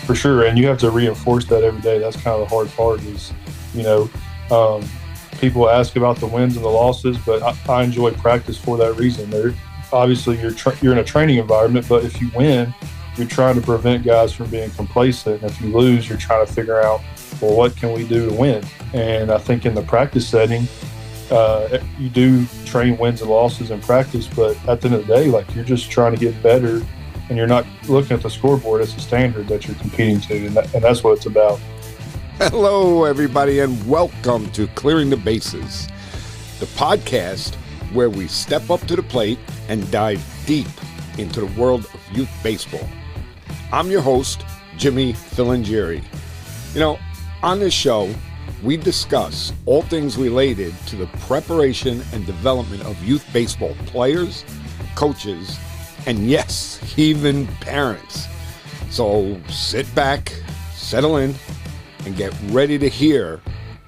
For sure, and you have to reinforce that every day. That's kind of the hard part is, you know, um, people ask about the wins and the losses, but I enjoy practice for that reason. Obviously you're in a training environment, but if you win, you're trying to prevent guys from being complacent. And if you lose, you're trying to figure out, well, what can we do to win? And I think in the practice setting, you do train wins and losses in practice, but at the end of the day, like, you're just trying to get better, and you're not looking at the scoreboard as a standard that you're competing to, and that's what it's about. Hello, everybody, and welcome to Clearing the Bases, the podcast where we step up to the plate and dive deep into the world of youth baseball. I'm your host, Jimmy Filangieri. You know, on this show, we discuss all things related to the preparation and development of youth baseball players, coaches, and yes, even parents. So sit back, settle in, and get ready to hear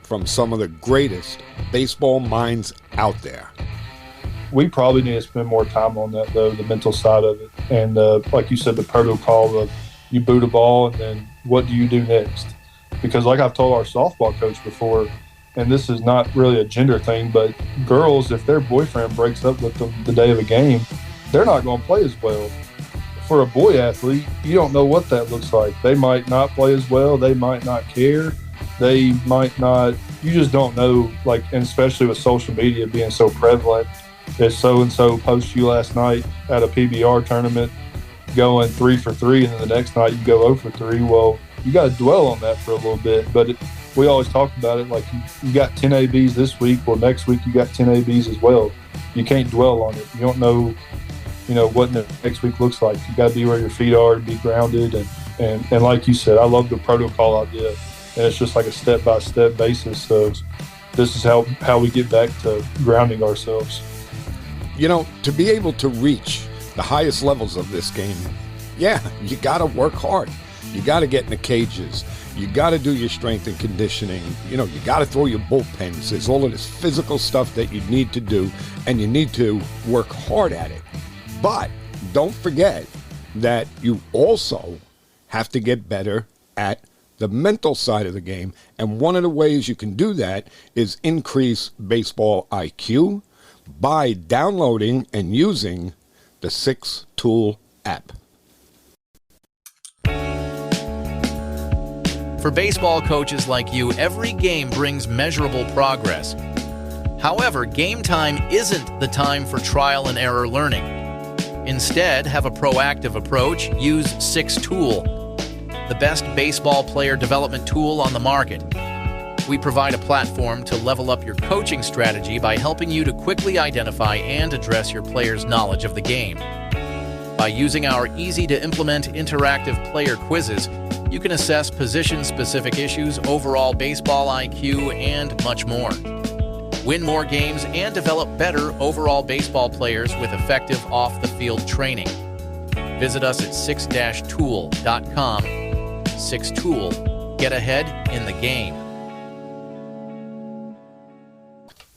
from some of the greatest baseball minds out there. We probably need to spend more time on that, though, the mental side of it. And like you said, the protocol of you boot a ball, and then what do you do next? Because like I've told our softball coach before, and this is not really a gender thing, but girls, if their boyfriend breaks up with them the day of a game, they're not going to play as well. For a boy athlete, you don't know what that looks like. They might not play as well. They might not care. They might not. You just don't know, like, and especially with social media being so prevalent. If so-and-so posts you last night at a PBR tournament going 3 for 3, and then the next night you go 0 for 3, well, you got to dwell on that for a little bit. But we always talk about it like you got 10 ABs this week, well, next week you got 10 ABs as well. You can't dwell on it. You don't know, what the next week looks like. You got to be where your feet are and be grounded. And like you said, I love the protocol idea. And it's just like a step-by-step basis. So this is how we get back to grounding ourselves. To be able to reach the highest levels of this game, you got to work hard. You got to get in the cages. You got to do your strength and conditioning. You got to throw your bullpens. There's all of this physical stuff that you need to do, and you need to work hard at it. But don't forget that you also have to get better at the mental side of the game. And one of the ways you can do that is increase baseball IQ by downloading and using the 6-Tool app. For baseball coaches like you, every game brings measurable progress. However, game time isn't the time for trial and error learning. Instead, have a proactive approach. Use 6-Tool, the best baseball player development tool on the market. We provide a platform to level up your coaching strategy by helping you to quickly identify and address your players' knowledge of the game. By using our easy-to-implement interactive player quizzes, you can assess position-specific issues, overall baseball IQ, and much more. Win more games and develop better overall baseball players with effective off-the-field training. Visit us at 6-tool.com. 6-Tool. Get ahead in the game.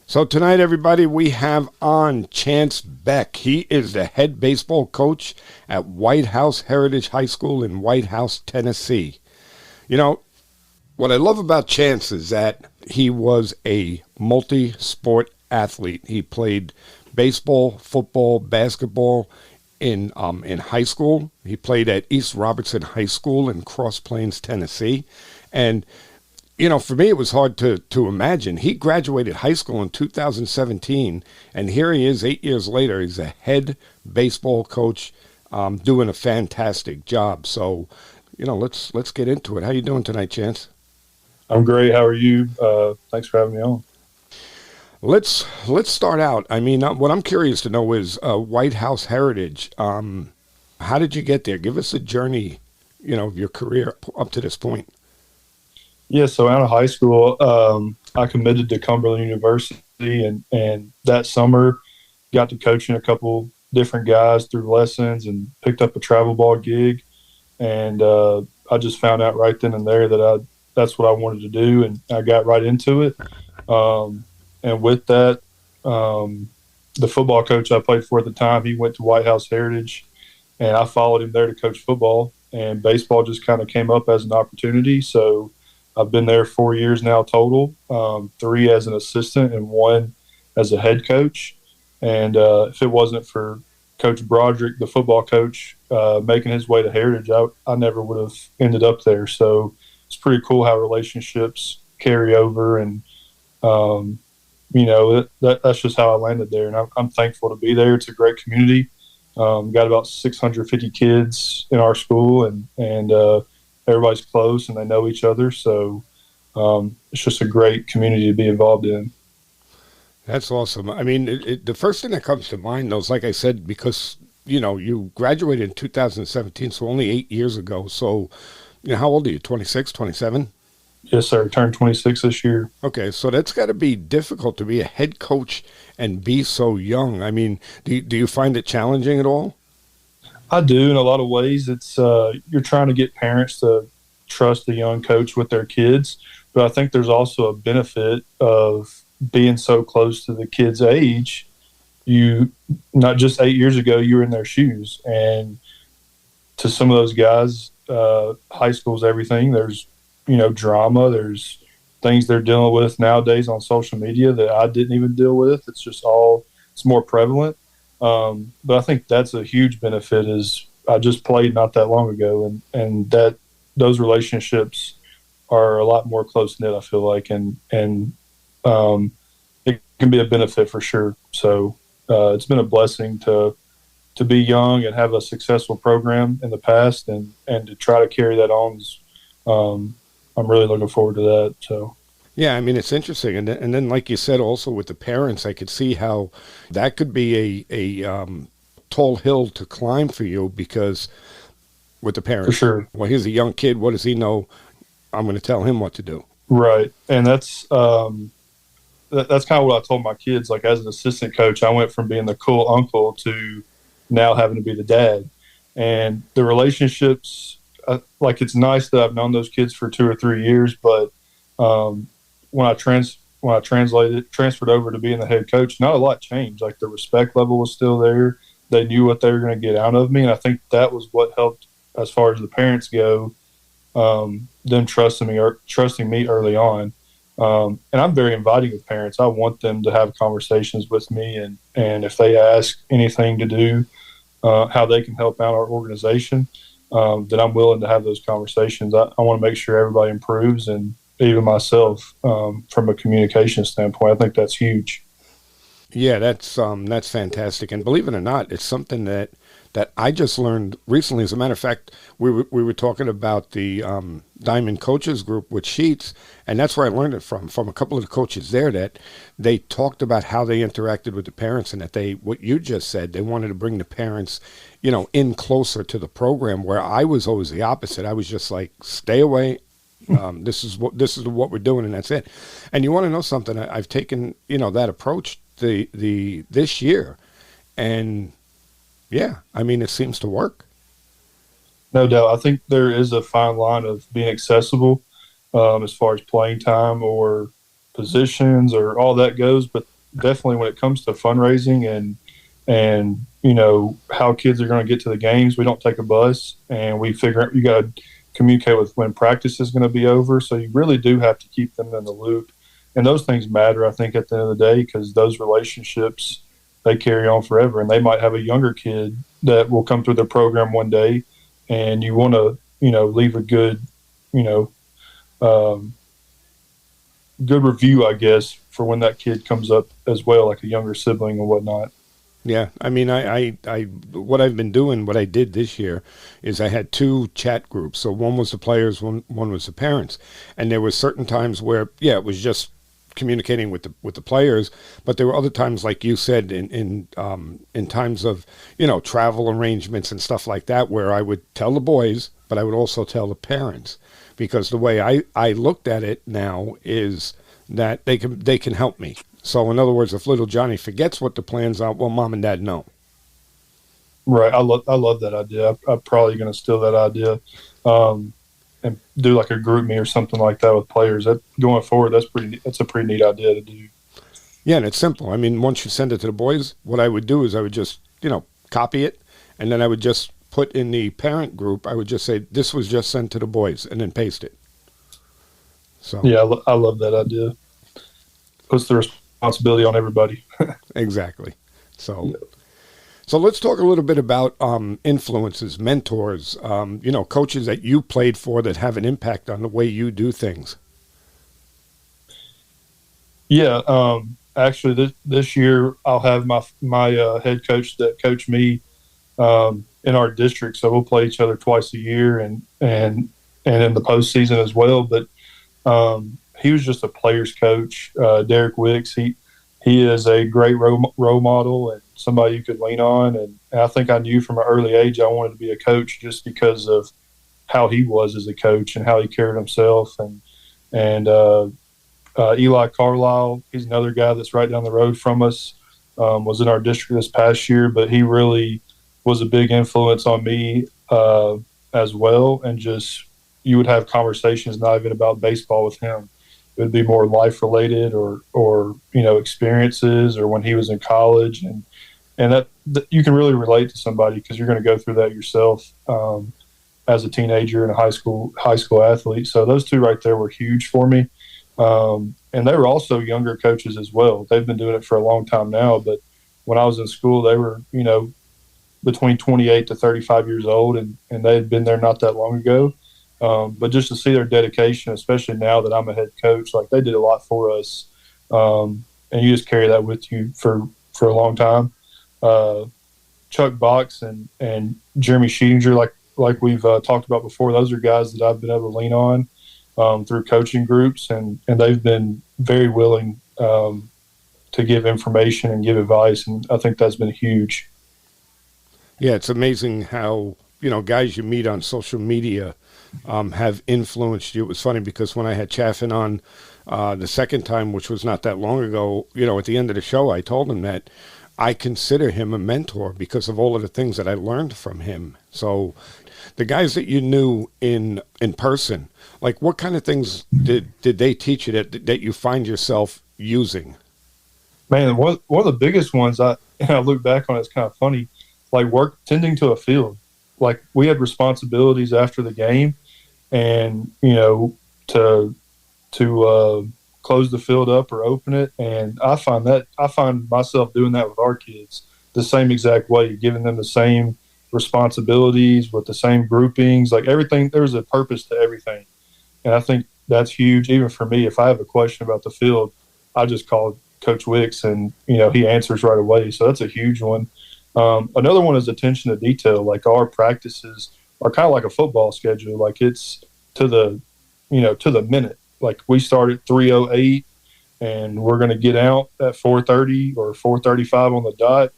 So tonight, everybody, we have on Chance Beck. He is the head baseball coach at White House Heritage High School in White House, Tennessee. What I love about Chance is that he was a multi-sport athlete. He played baseball, football, basketball in high school. He played at East Robertson High School in Cross Plains, Tennessee. And for me, it was hard to imagine. He graduated high school in 2017, and here he is 8 years later. He's a head baseball coach, doing a fantastic job. So, let's get into it. How you doing tonight, Chance? I'm great. How are you? Thanks for having me on. Let's start out. What I'm curious to know is White House Heritage. How did you get there? Give us a journey, of your career up to this point. Yeah, so out of high school, I committed to Cumberland University, and that summer got to coaching a couple different guys through lessons and picked up a travel ball gig. And I just found out right then and there that that's what I wanted to do, and I got right into it. And with that, the football coach I played for at the time, he went to White House Heritage, and I followed him there to coach football. and baseball just kind of came up as an opportunity. So I've been there 4 years now total, 3 as an assistant and 1 as a head coach. And if it wasn't for Coach Broderick, the football coach, making his way to Heritage, I never would have ended up there. So it's pretty cool how relationships carry over, and that's just how I landed there. And I'm thankful to be there. It's a great community. Got about 650 kids in our school, and everybody's close and they know each other. So it's just a great community to be involved in. That's awesome. I mean, the first thing that comes to mind, though, is like I said, because, you graduated in 2017, so only 8 years ago. So, how old are you, 26, 27? Yes, sir. Turned 26 this year. Okay, so that's got to be difficult to be a head coach and be so young. I mean, do you find it challenging at all? I do in a lot of ways. It's you're trying to get parents to trust the young coach with their kids, but I think there's also a benefit of being so close to the kid's age. You, not just 8 years ago, you were in their shoes, and to some of those guys, high school's everything. There's drama. There's things they're dealing with nowadays on social media that I didn't even deal with. It's more prevalent. But I think that's a huge benefit. Is I just played not that long ago, and that those relationships are a lot more close knit, I feel like, and it can be a benefit for sure. So it's been a blessing to be young and have a successful program in the past, and to try to carry that on. I'm really looking forward to that. So. Yeah, I mean, it's interesting. And then, like you said, also with the parents, I could see how that could be a tall hill to climb for you, because with the parents, for sure. Well, here's a young kid. What does he know? I'm going to tell him what to do. Right. And that's kind of what I told my kids. Like, as an assistant coach, I went from being the cool uncle to now having to be the dad. And the relationships, like, it's nice that I've known those kids for 2 or 3 years, but when I transferred over to being the head coach, not a lot changed. Like, the respect level was still there. They knew what they were going to get out of me, and I think that was what helped as far as the parents go. Them trusting me early on, and I'm very inviting with parents. I want them to have conversations with me, and if they ask anything to do, how they can help out our organization, then I'm willing to have those conversations. I want to make sure everybody improves, and even myself, from a communication standpoint. I think that's huge. Yeah, that's fantastic. And believe it or not, it's something that I just learned recently. As a matter of fact, we were talking about the Diamond Coaches Group with Sheets, and that's where I learned it from a couple of the coaches there, that they talked about how they interacted with the parents, and that what you just said, they wanted to bring the parents, in closer to the program, where I was always the opposite. I was just like, stay away. This is what we're doing, and that's it. And you want to know something? I've taken that approach this year, and yeah, I mean, it seems to work. No doubt. I think there is a fine line of being accessible, as far as playing time or positions or all that goes, but definitely when it comes to fundraising and how kids are going to get to the games, we don't take a bus, and we figure out you got to communicate with when practice is going to be over. So you really do have to keep them in the loop. And those things matter, I think, at the end of the day, because those relationships, they carry on forever. And they might have a younger kid that will come through the program one day, and you want to, leave a good, good review, I guess, for when that kid comes up as well, like a younger sibling and whatnot. Yeah, I mean, I what I've been doing, what I did this year, is I had 2 chat groups. So one was the players, one was the parents, and there were certain times where, yeah, it was just communicating with the players, but there were other times, like you said, in times of travel arrangements and stuff like that, where I would tell the boys, but I would also tell the parents, because the way I looked at it now is that they can help me. So in other words, if little Johnny forgets what the plans are, well, mom and dad know. Right. I love that idea. I'm probably going to steal that idea, and do like a group me or something like that with players. That going forward, that's a pretty neat idea to do. Yeah, and it's simple. I mean, once you send it to the boys, what I would do is I would just copy it, and then I would just put in the parent group, I would just say, this was just sent to the boys, and then paste it. So Yeah, I love that idea. Puts the responsibility on everybody. exactly. So Yeah. so let's talk a little bit about influences, mentors, coaches that you played for that have an impact on the way you do things. Yeah, actually, this year I'll have my head coach that coached me in our district. So we'll play each other twice a year, and in the postseason as well. But he was just a player's coach, Derek Wicks. He is a great role model and somebody you could lean on. And I think I knew from an early age I wanted to be a coach just because of how he was as a coach and how he carried himself. And Eli Carlisle, he's another guy that's right down the road from us, was in our district this past year, but he really was a big influence on me as well. And just you would have conversations not even about baseball with him. It would be more life related or experiences or when he was in college, and that you can really relate to somebody because you're going to go through that yourself as a teenager and a high school athlete. So those two right there were huge for me. And they were also younger coaches as well. They've been doing it for a long time now, but when I was in school, they were, between 28 to 35 years old, and they had been there not that long ago. But just to see their dedication, especially now that I'm a head coach, like they did a lot for us. And you just carry that with you for a long time. Chuck Box and Jeremy Sheetinger, like we've talked about before, those are guys that I've been able to lean on through coaching groups, and they've been very willing to give information and give advice, and I think that's been huge. Yeah, it's amazing how, guys you meet on social media have influenced you. It was funny because when I had Chaffin on the second time, which was not that long ago, at the end of the show, I told him that I consider him a mentor because of all of the things that I learned from him. So the guys that you knew in person, like what kind of things did they teach you that you find yourself using? Man, one of the biggest ones I look back on, it's kind of funny, like tending to a field. Like we had responsibilities after the game, and to close the field up or open it. And I find myself doing that with our kids the same exact way, giving them the same responsibilities with the same groupings, like everything. There's a purpose to everything, and I think that's huge. Even for me, if I have a question about the field, I just call Coach Wicks, and he answers right away. So that's a huge one. Another one is attention to detail. Like our practices are kind of like a football schedule. Like it's to the minute. Like we start at 3:08, and we're going to get out at 4:30 or 4:35 on the dot.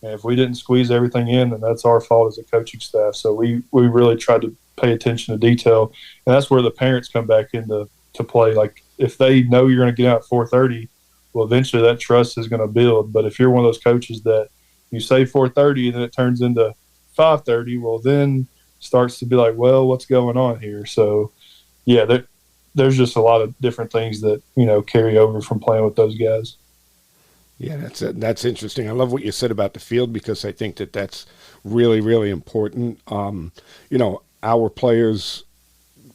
And if we didn't squeeze everything in, then that's our fault as a coaching staff. So we really tried to pay attention to detail, and that's where the parents come back into play. Like if they know you're going to get out at 4:30, well, eventually that trust is going to build. But if you're one of those coaches that you say 4:30 and then it turns into 5:30, well, then starts to be like, well, what's going on here? So, yeah, there's just a lot of different things that carry over from playing with those guys. Yeah, that's interesting. I love what you said about the field because I think that's really, really important. Our players,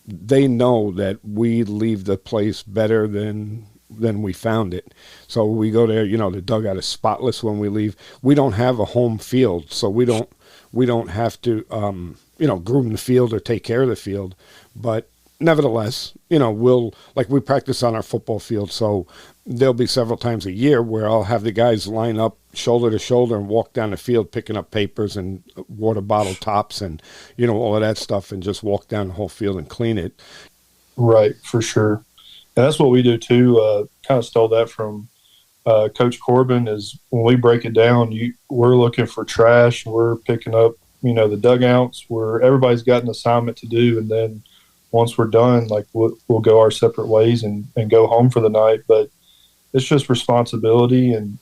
they know that we leave the place better than we found it. So we go there, the dugout is spotless when we leave. We don't have a home field, so we don't have to groom the field or take care of the field. But nevertheless, we practice on our football field, so there'll be several times a year where I'll have the guys line up shoulder to shoulder and walk down the field picking up papers and water bottle tops and all of that stuff, and just walk down the whole field and clean it. Right, for sure. And that's what we do too. Kind of stole that from Coach Corbin. Is when we break it down, we're looking for trash. We're picking up, the dugouts. Where everybody's got an assignment to do, and then once we're done, like we'll go our separate ways and go home for the night. But it's just responsibility and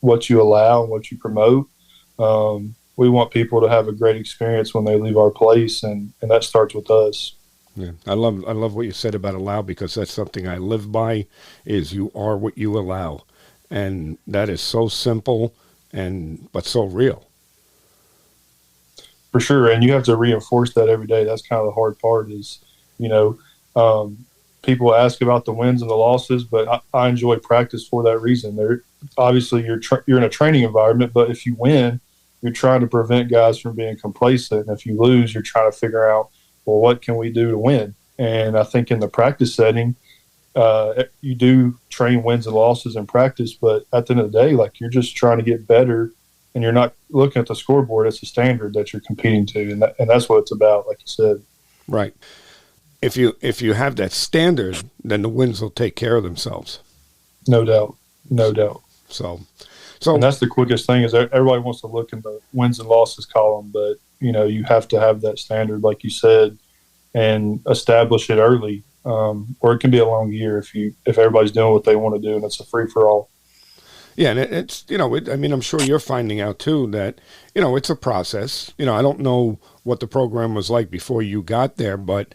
what you allow and what you promote. We want people to have a great experience when they leave our place, and that starts with us. Yeah, I love what you said about allow, because that's something I live by, is you are what you allow. And that is so simple but so real. For sure. And you have to reinforce that every day. That's kind of the hard part is, you know, people ask about the wins and the losses, but I enjoy practice for that reason. Obviously you're in a training environment, but if you win, you're trying to prevent guys from being complacent. And if you lose, you're trying to figure out, well, what can we do to win? And I think in the practice setting, you do train wins and losses in practice, but at the end of the day, like, you're just trying to get better, and you're not looking at the scoreboard. It's a standard that you're competing to, and that's what it's about, like you said. Right. If you have that standard, then the wins will take care of themselves. No doubt. No doubt. So and that's the quickest thing is everybody wants to look in the wins and losses column, but, you have to have that standard, like you said, and establish it early. Or it can be a long year if everybody's doing what they want to do, and it's a free for all. Yeah, and it's I'm sure you're finding out too that it's a process. I don't know what the program was like before you got there, but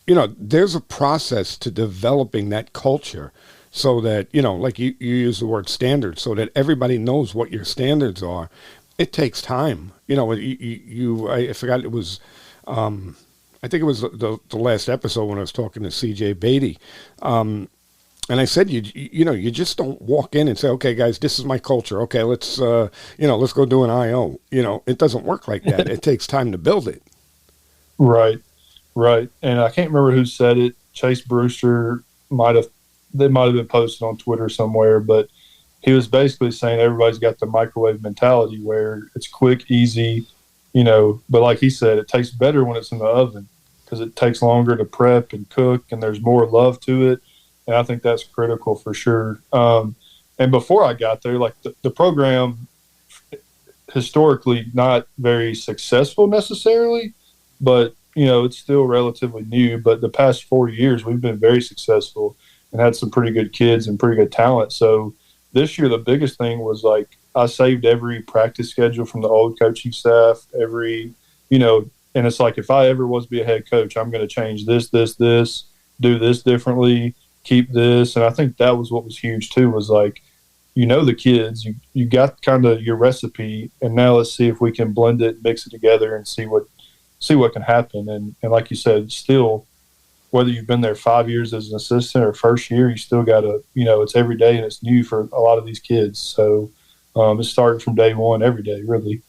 there's a process to developing that culture, so that like you use the word standard, so that everybody knows what your standards are. It takes time. I forgot it was. I think it was the last episode when I was talking to CJ Beatty. And I said, you just don't walk in and say, okay, guys, this is my culture. Okay, let's go do an IO. It doesn't work like that. It takes time to build it. Right. And I can't remember who said it. Chase Brewster might have been posted on Twitter somewhere, but he was basically saying everybody's got the microwave mentality where it's quick, easy, but like he said, it tastes better when it's in the oven because it takes longer to prep and cook, and there's more love to it. And I think that's critical for sure. And before I got there, like the program historically not very successful necessarily, but, it's still relatively new. But the past 4 years, we've been very successful and had some pretty good kids and pretty good talent. So this year, the biggest thing was like I saved every practice schedule from the old coaching staff, and it's like if I ever was to be a head coach, I'm going to change this, do this differently, keep this. And I think that was what was huge too, was like, the kids, you got kind of your recipe, and now let's see if we can blend it, mix it together, and see what can happen. And like you said, still, whether you've been there 5 years as an assistant or first year, you still got to, it's every day and it's new for a lot of these kids. So it's starting from day one every day, really.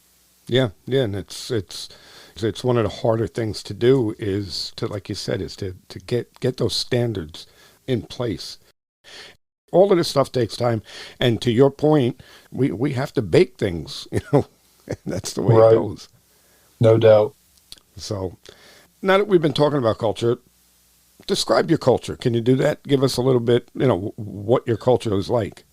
Yeah. And it's one of the harder things to do is to, like you said, is to get those standards in place. All of this stuff takes time. And to your point, we have to bake things, that's the way Right. it goes. No doubt. So now that we've been talking about culture, describe your culture. Can you do that? Give us a little bit, what your culture is like.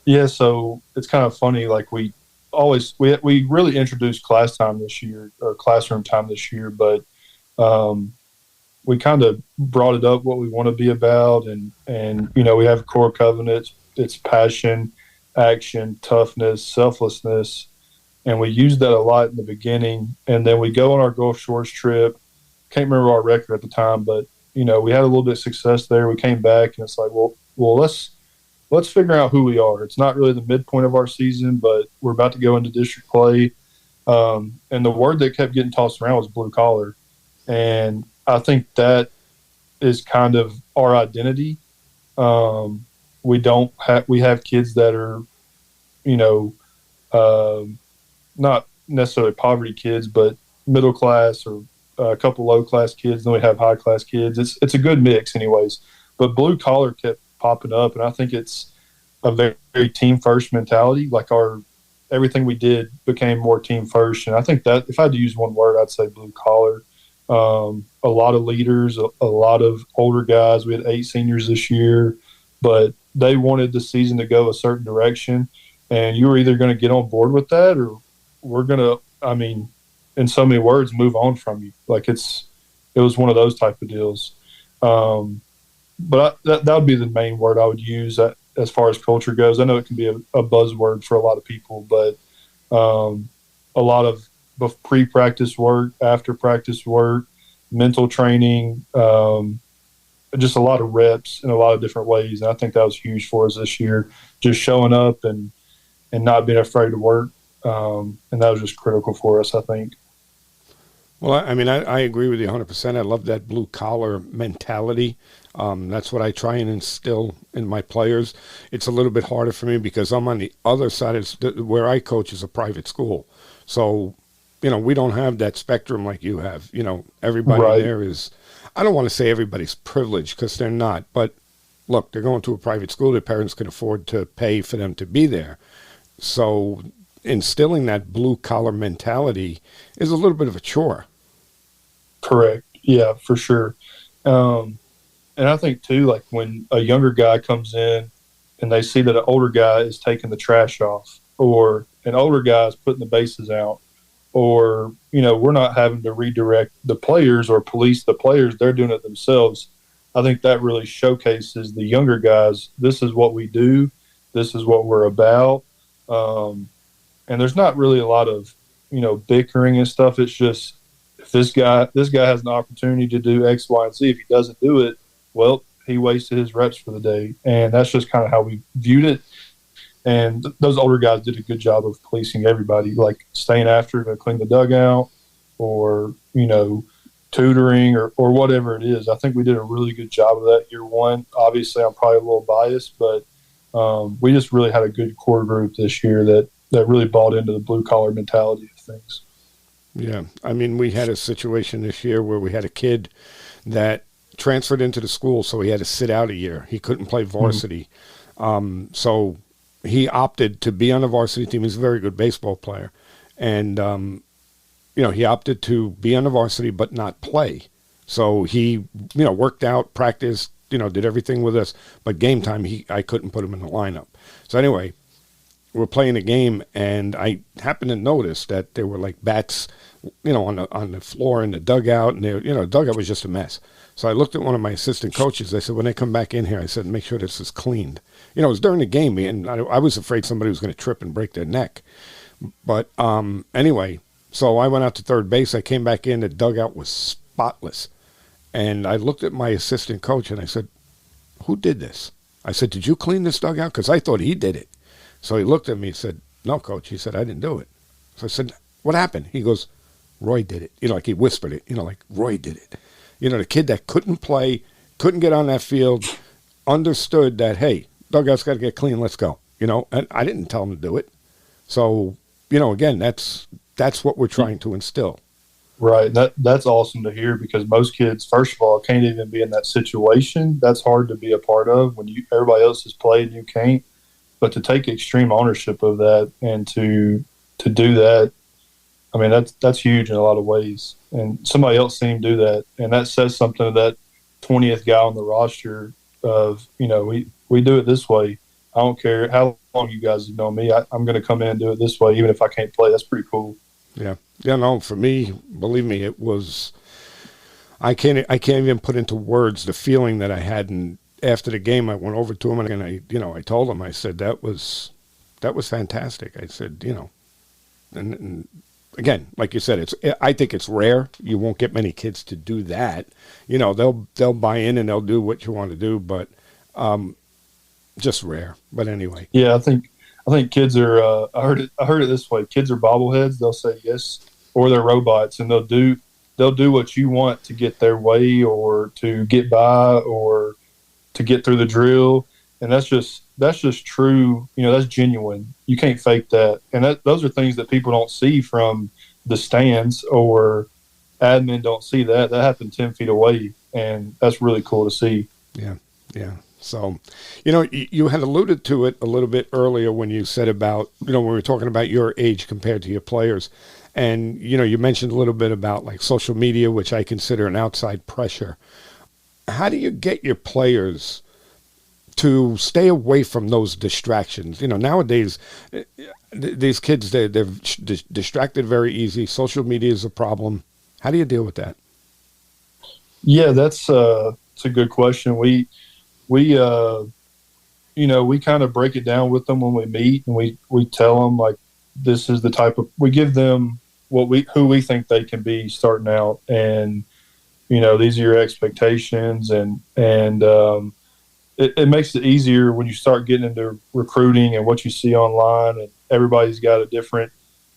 Yeah, so it's kind of funny. Like we really introduced class time this year, or classroom time this year, but we kind of brought it up what we want to be about, and we have core covenants. It's passion, action, toughness, selflessness, and we used that a lot in the beginning. And then we go on our Gulf Shores trip. Can't remember our record at the time, but we had a little bit of success there. We came back, and it's like, well, let's figure out who we are. It's not really the midpoint of our season, but we're about to go into district play. And the word that kept getting tossed around was blue collar. And I think that is kind of our identity. We have kids that are, not necessarily poverty kids, but middle class or a couple low class kids. Then we have high class kids. It's a good mix anyways, but blue collar kept popping up. And I think it's a very, very team first mentality. Like everything we did became more team first. And I think that if I had to use one word, I'd say blue collar. A lot of leaders, a lot of older guys. We had 8 seniors this year, but they wanted the season to go a certain direction. And you were either going to get on board with that, or we're going to, in so many words, move on from you. Like it was one of those type of deals. But that would be the main word I would use as far as culture goes. I know it can be a buzzword for a lot of people, but a lot of pre-practice work, after practice work, mental training, just a lot of reps in a lot of different ways. And I think that was huge for us this year, just showing up and not being afraid to work. And that was just critical for us, I think. Well, I mean, I agree with you 100%. I love that blue collar mentality. That's what I try and instill in my players. It's a little bit harder for me because I'm on the other side. Where I coach is a private school. So, we don't have that spectrum like you have. Everybody Right. there is, I don't want to say everybody's privileged because they're not. But look, they're going to a private school. Their parents can afford to pay for them to be there. So instilling that blue collar mentality is a little bit of a chore. Correct. Yeah, for sure. Um, and I think too, like when a younger guy comes in and they see that an older guy is taking the trash off, or an older guy is putting the bases out, or we're not having to redirect the players or police the players; they're doing it themselves. I think that really showcases the younger guys. This is what we do. This is what we're about. Um, and there's not really a lot of bickering and stuff. It's just if this guy has an opportunity to do X, Y, and Z. If he doesn't do it, well, he wasted his reps for the day, and that's just kind of how we viewed it. And those older guys did a good job of policing everybody, like staying after to clean the dugout, or tutoring, or whatever it is. I think we did a really good job of that year one. Obviously, I'm probably a little biased, but we just really had a good core group this year that really bought into the blue collar mentality of things. Yeah. I mean, we had a situation this year where we had a kid that transferred into the school, so he had to sit out a year. He couldn't play varsity. So he opted to be on the varsity team. He's a very good baseball player. And, he opted to be on the varsity but not play. So he, worked out, practiced, did everything with us. But game time, I couldn't put him in the lineup. So anyway, we're playing a game, and I happened to notice that there were like bats, on the floor in the dugout, and the dugout was just a mess. So I looked at one of my assistant coaches. I said, when they come back in here, I said, make sure this is cleaned. It was during the game, and I was afraid somebody was going to trip and break their neck. But anyway, so I went out to third base. I came back in. The dugout was spotless. And I looked at my assistant coach, and I said, who did this? I said, did you clean this dugout? Because I thought he did it. So he looked at me and said, no, coach. He said, I didn't do it. So I said, what happened? He goes, Roy did it. Like he whispered it, like Roy did it. The kid that couldn't play, couldn't get on that field, understood that, hey, dugout's got to get clean. Let's go. And I didn't tell him to do it. So, again, that's what we're trying to instill. Right. That's awesome to hear, because most kids, first of all, can't even be in that situation. That's hard to be a part of when everybody else has played and you can't. But to take extreme ownership of that and to do that, I mean, that's huge in a lot of ways. And somebody else seen him do that, and that says something to that 20th guy on the roster of, we do it this way. I don't care how long you guys have known me. I'm going to come in and do it this way, even if I can't play. That's pretty cool. Yeah. Yeah, no, for me, believe me, it was, I can't even put into words the feeling that I had. And after the game, I went over to him and I told him, I said, that was fantastic. I said, and again, like you said, I think it's rare. You won't get many kids to do that. They'll buy in and they'll do what you want to do, but just rare. But anyway. Yeah, I think kids are. I heard it this way. Kids are bobbleheads. They'll say yes, or they're robots, and they'll do what you want to get their way, or to get by, or to get through the drill. And that's just true. That's genuine. You can't fake that. And those are things that people don't see from the stands, or admin don't see that. That happened 10 feet away, and that's really cool to see. Yeah, yeah. So, you had alluded to it a little bit earlier when you said about, when we were talking about your age compared to your players. And, you mentioned a little bit about like social media, which I consider an outside pressure. How do you get your players to stay away from those distractions? Nowadays, these kids, they're distracted very easy. Social media is a problem. How do you deal with that? Yeah, that's a good question. We kind of break it down with them when we meet, and we tell them, like, this is the type of, we give them who we think they can be starting out, and these are your expectations, and it makes it easier when you start getting into recruiting and what you see online, and everybody's got a different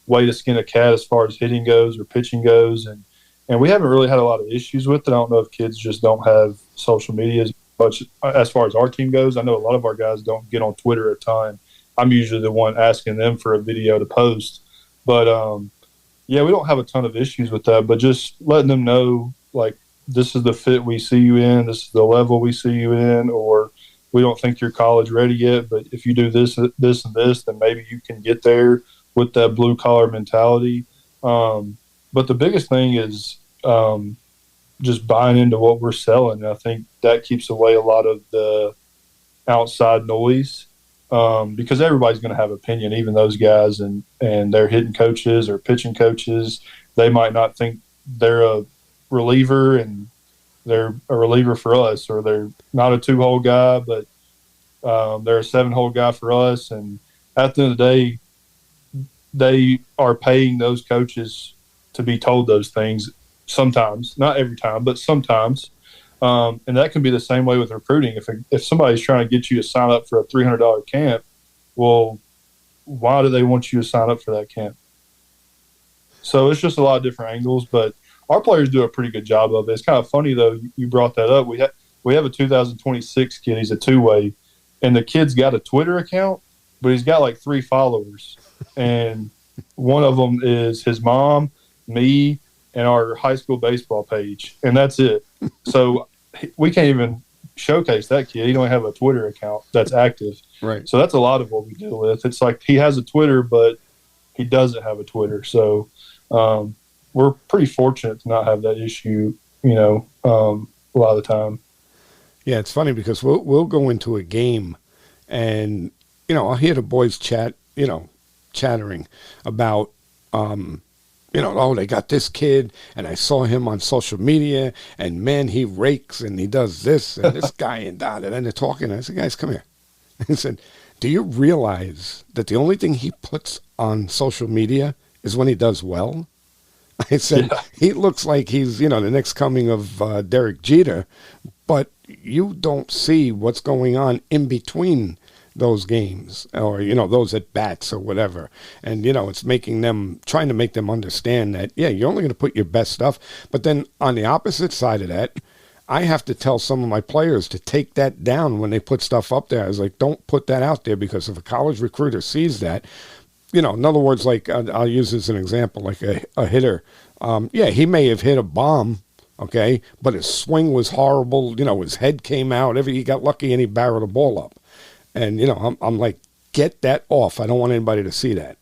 way to skin a cat as far as hitting goes or pitching goes, and and we haven't really had a lot of issues with it. I don't know if kids just don't have social media as much as far as our team goes. I know a lot of our guys don't get on Twitter a ton. I'm usually the one asking them for a video to post, but yeah, we don't have a ton of issues with that. But just letting them know, like, this is the fit we see you in, this is the level we see you in, or we don't think you're college ready yet, but if you do this, this, and this, then maybe you can get there with that blue collar mentality. But the biggest thing is just buying into what we're selling. I think that keeps away a lot of the outside noise, because everybody's going to have opinion, even those guys and their hitting coaches or pitching coaches. They might not think they're a reliever and they're a reliever for us, or they're not a 2-hole guy, but they're a 7-hole guy for us. And at the end of the day, they are paying those coaches to be told those things sometimes, not every time, but sometimes. And that can be the same way with recruiting. If somebody's trying to get you to sign up for a $300 camp, well, why do they want you to sign up for that camp? So it's just a lot of different angles, but our players do a pretty good job of it. It's kind of funny, though, you brought that up. We have a 2026 kid. He's a two-way, and the kid's got a Twitter account, but he's got like 3 followers. And one of them is his mom, me, and our high school baseball page, and that's it. So we can't even showcase that kid. He don't have a Twitter account that's active. Right. So that's a lot of what we deal with. It's like he has a Twitter, but he doesn't have a Twitter. So we're pretty fortunate to not have that issue, a lot of the time. Yeah, it's funny because we'll go into a game and, I'll hear the boys chattering about, oh, they got this kid and I saw him on social media and, man, he rakes and he does this and this guy and that. And then they're talking. And I said, guys, come here. I said, do you realize that the only thing he puts on social media is when he does well? I said, yeah. He looks like he's, the next coming of Derek Jeter, but you don't see what's going on in between those games or, those at bats or whatever. And, it's trying to make them understand that, yeah, you're only going to put your best stuff. But then on the opposite side of that, I have to tell some of my players to take that down when they put stuff up there. I was like, don't put that out there, because if a college recruiter sees that, in other words, like I'll use this as an example, like a hitter. He may have hit a bomb, okay, but his swing was horrible. His head came out. He got lucky and he barreled the ball up. And, I'm like, get that off. I don't want anybody to see that.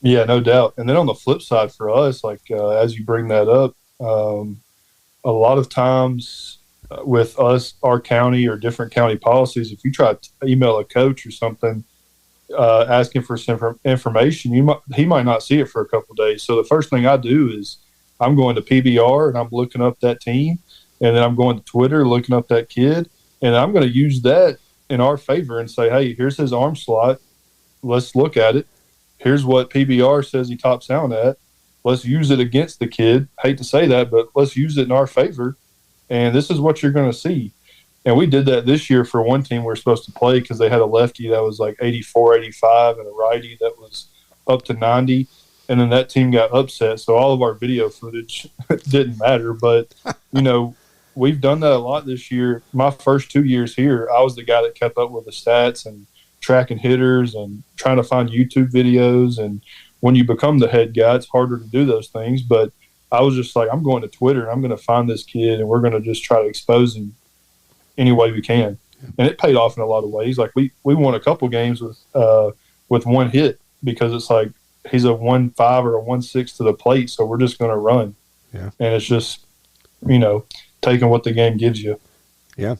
Yeah, no doubt. And then on the flip side for us, like as you bring that up, a lot of times with us, our county or different county policies, if you try to email a coach or something, asking for some information, he might not see it for a couple of days. So the first thing I do is I'm going to PBR and I'm looking up that team, and then I'm going to Twitter looking up that kid, and I'm going to use that in our favor and say, hey, here's his arm slot. Let's look at it. Here's what PBR says he tops out at. Let's use it against the kid. Hate to say that, but let's use it in our favor. And this is what you're going to see. And we did that this year for one team we were supposed to play, because they had a lefty that was like 84, 85, and a righty that was up to 90. And then that team got upset. So all of our video footage didn't matter. But, we've done that a lot this year. My first 2 years here, I was the guy that kept up with the stats and tracking hitters and trying to find YouTube videos. And when you become the head guy, it's harder to do those things. But I was just like, I'm going to Twitter and I'm going to find this kid and we're going to just try to expose him any way we can. And it paid off in a lot of ways. Like we won a couple games with one hit, because it's like he's a 1-5 or a 1-6 to the plate, so we're just going to run. Yeah. And it's just, taking what the game gives you. Yeah.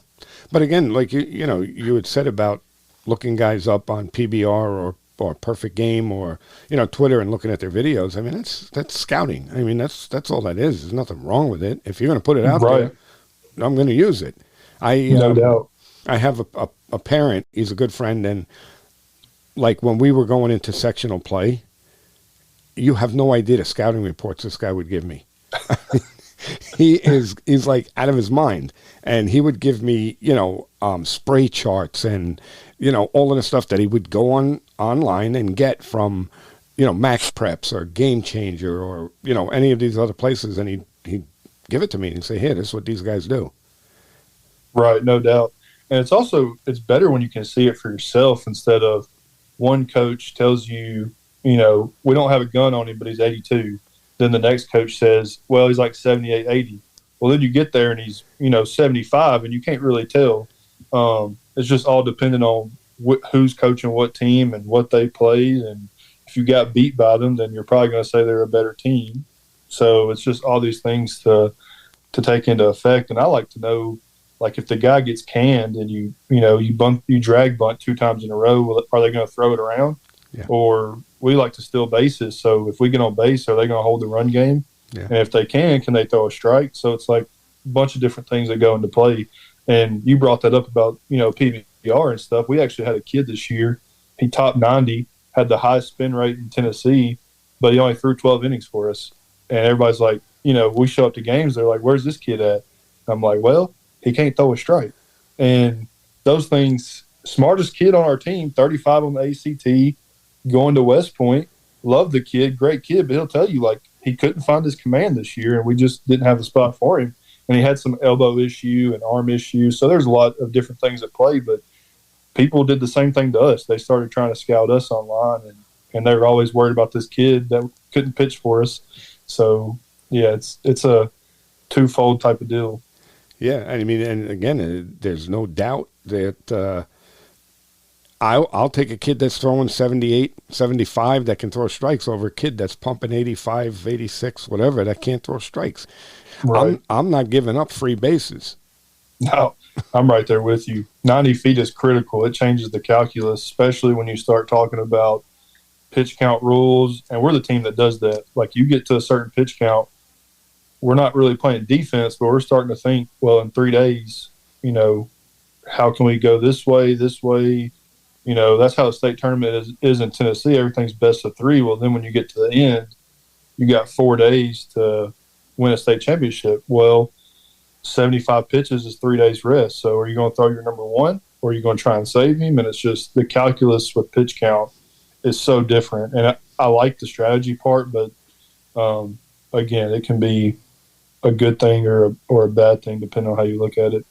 But again, like you had said about looking guys up on PBR or Perfect Game or, Twitter and looking at their videos. I mean, that's scouting. I mean, that's all that is. There's nothing wrong with it. If you're going to put it out there, I'm going to use it. No doubt. I have a parent. He's a good friend. And like when we were going into sectional play, you have no idea the scouting reports this guy would give me. He's like out of his mind. And he would give me, spray charts and, all of the stuff that he would go online and get from, Max Preps or Game Changer or, any of these other places, and he'd give it to me and say, here, this is what these guys do. Right, no doubt. And it's better when you can see it for yourself instead of one coach tells you, we don't have a gun on him, but he's 82. Then the next coach says, well, he's like 78, 80. Well, then you get there and he's, 75, and you can't really tell. It's just all dependent on who's coaching what team and what they played. And if you got beat by them, then you're probably going to say they're a better team. So it's just all these things to take into effect. And I like to know, like, if the guy gets canned and you drag bunt 2 times in a row, are they going to throw it around? Yeah. Or we like to steal bases. So if we get on base, are they going to hold the run game? Yeah. And if they can they throw a strike? So it's like a bunch of different things that go into play. And you brought that up about, PBR and stuff. We actually had a kid this year. He topped 90, had the highest spin rate in Tennessee, but he only threw 12 innings for us. And everybody's like, we show up to games, they're like, where's this kid at? I'm like, well, he can't throw a strike. And those things, smartest kid on our team, 35 on the ACT, going to West Point, love the kid, great kid, but he'll tell you, like, he couldn't find his command this year, and we just didn't have a spot for him. And he had some elbow issue and arm issue. So there's a lot of different things at play, but people did the same thing to us. They started trying to scout us online, and they were always worried about this kid that couldn't pitch for us. So, yeah, it's a twofold type of deal. Yeah, I mean, and again, there's no doubt that I'll take a kid that's throwing 78, 75 that can throw strikes over a kid that's pumping 85, 86, whatever, that can't throw strikes. Right. I'm not giving up free bases. No, I'm right there with you. 90 feet is critical. It changes the calculus, especially when you start talking about pitch count rules. And we're the team that does that. Like, you get to a certain pitch count, we're not really playing defense, but we're starting to think, well, in 3 days, how can we go this way? That's how the state tournament is in Tennessee. Everything's best of 3. Well, then when you get to the end, you got 4 days to win a state championship. Well, 75 pitches is 3 days rest. So are you going to throw your number one, or are you going to try and save him? And it's just the calculus with pitch count is so different. And I like the strategy part, but again, it can be a good thing or a bad thing depending on how you look at it.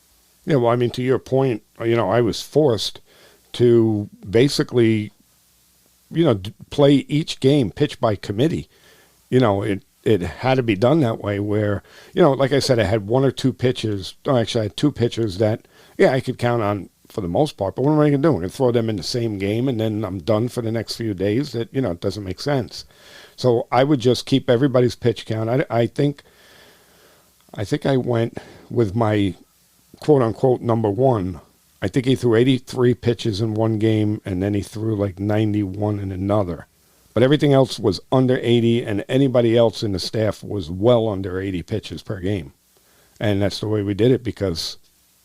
Yeah, well, I mean, to your point, I was forced to basically, play each game pitch by committee. It had to be done that way where, like I said, I had 1 or 2 pitchers. Oh, actually, I had 2 pitchers that, I could count on for the most part. But what am I going to do? I'm going to throw them in the same game, and then I'm done for the next few days. That, it doesn't make sense. So I would just keep everybody's pitch count. I think I went with my quote-unquote number one. I think he threw 83 pitches in one game, and then he threw like 91 in another. But everything else was under 80, and anybody else in the staff was well under 80 pitches per game. And that's the way we did it because,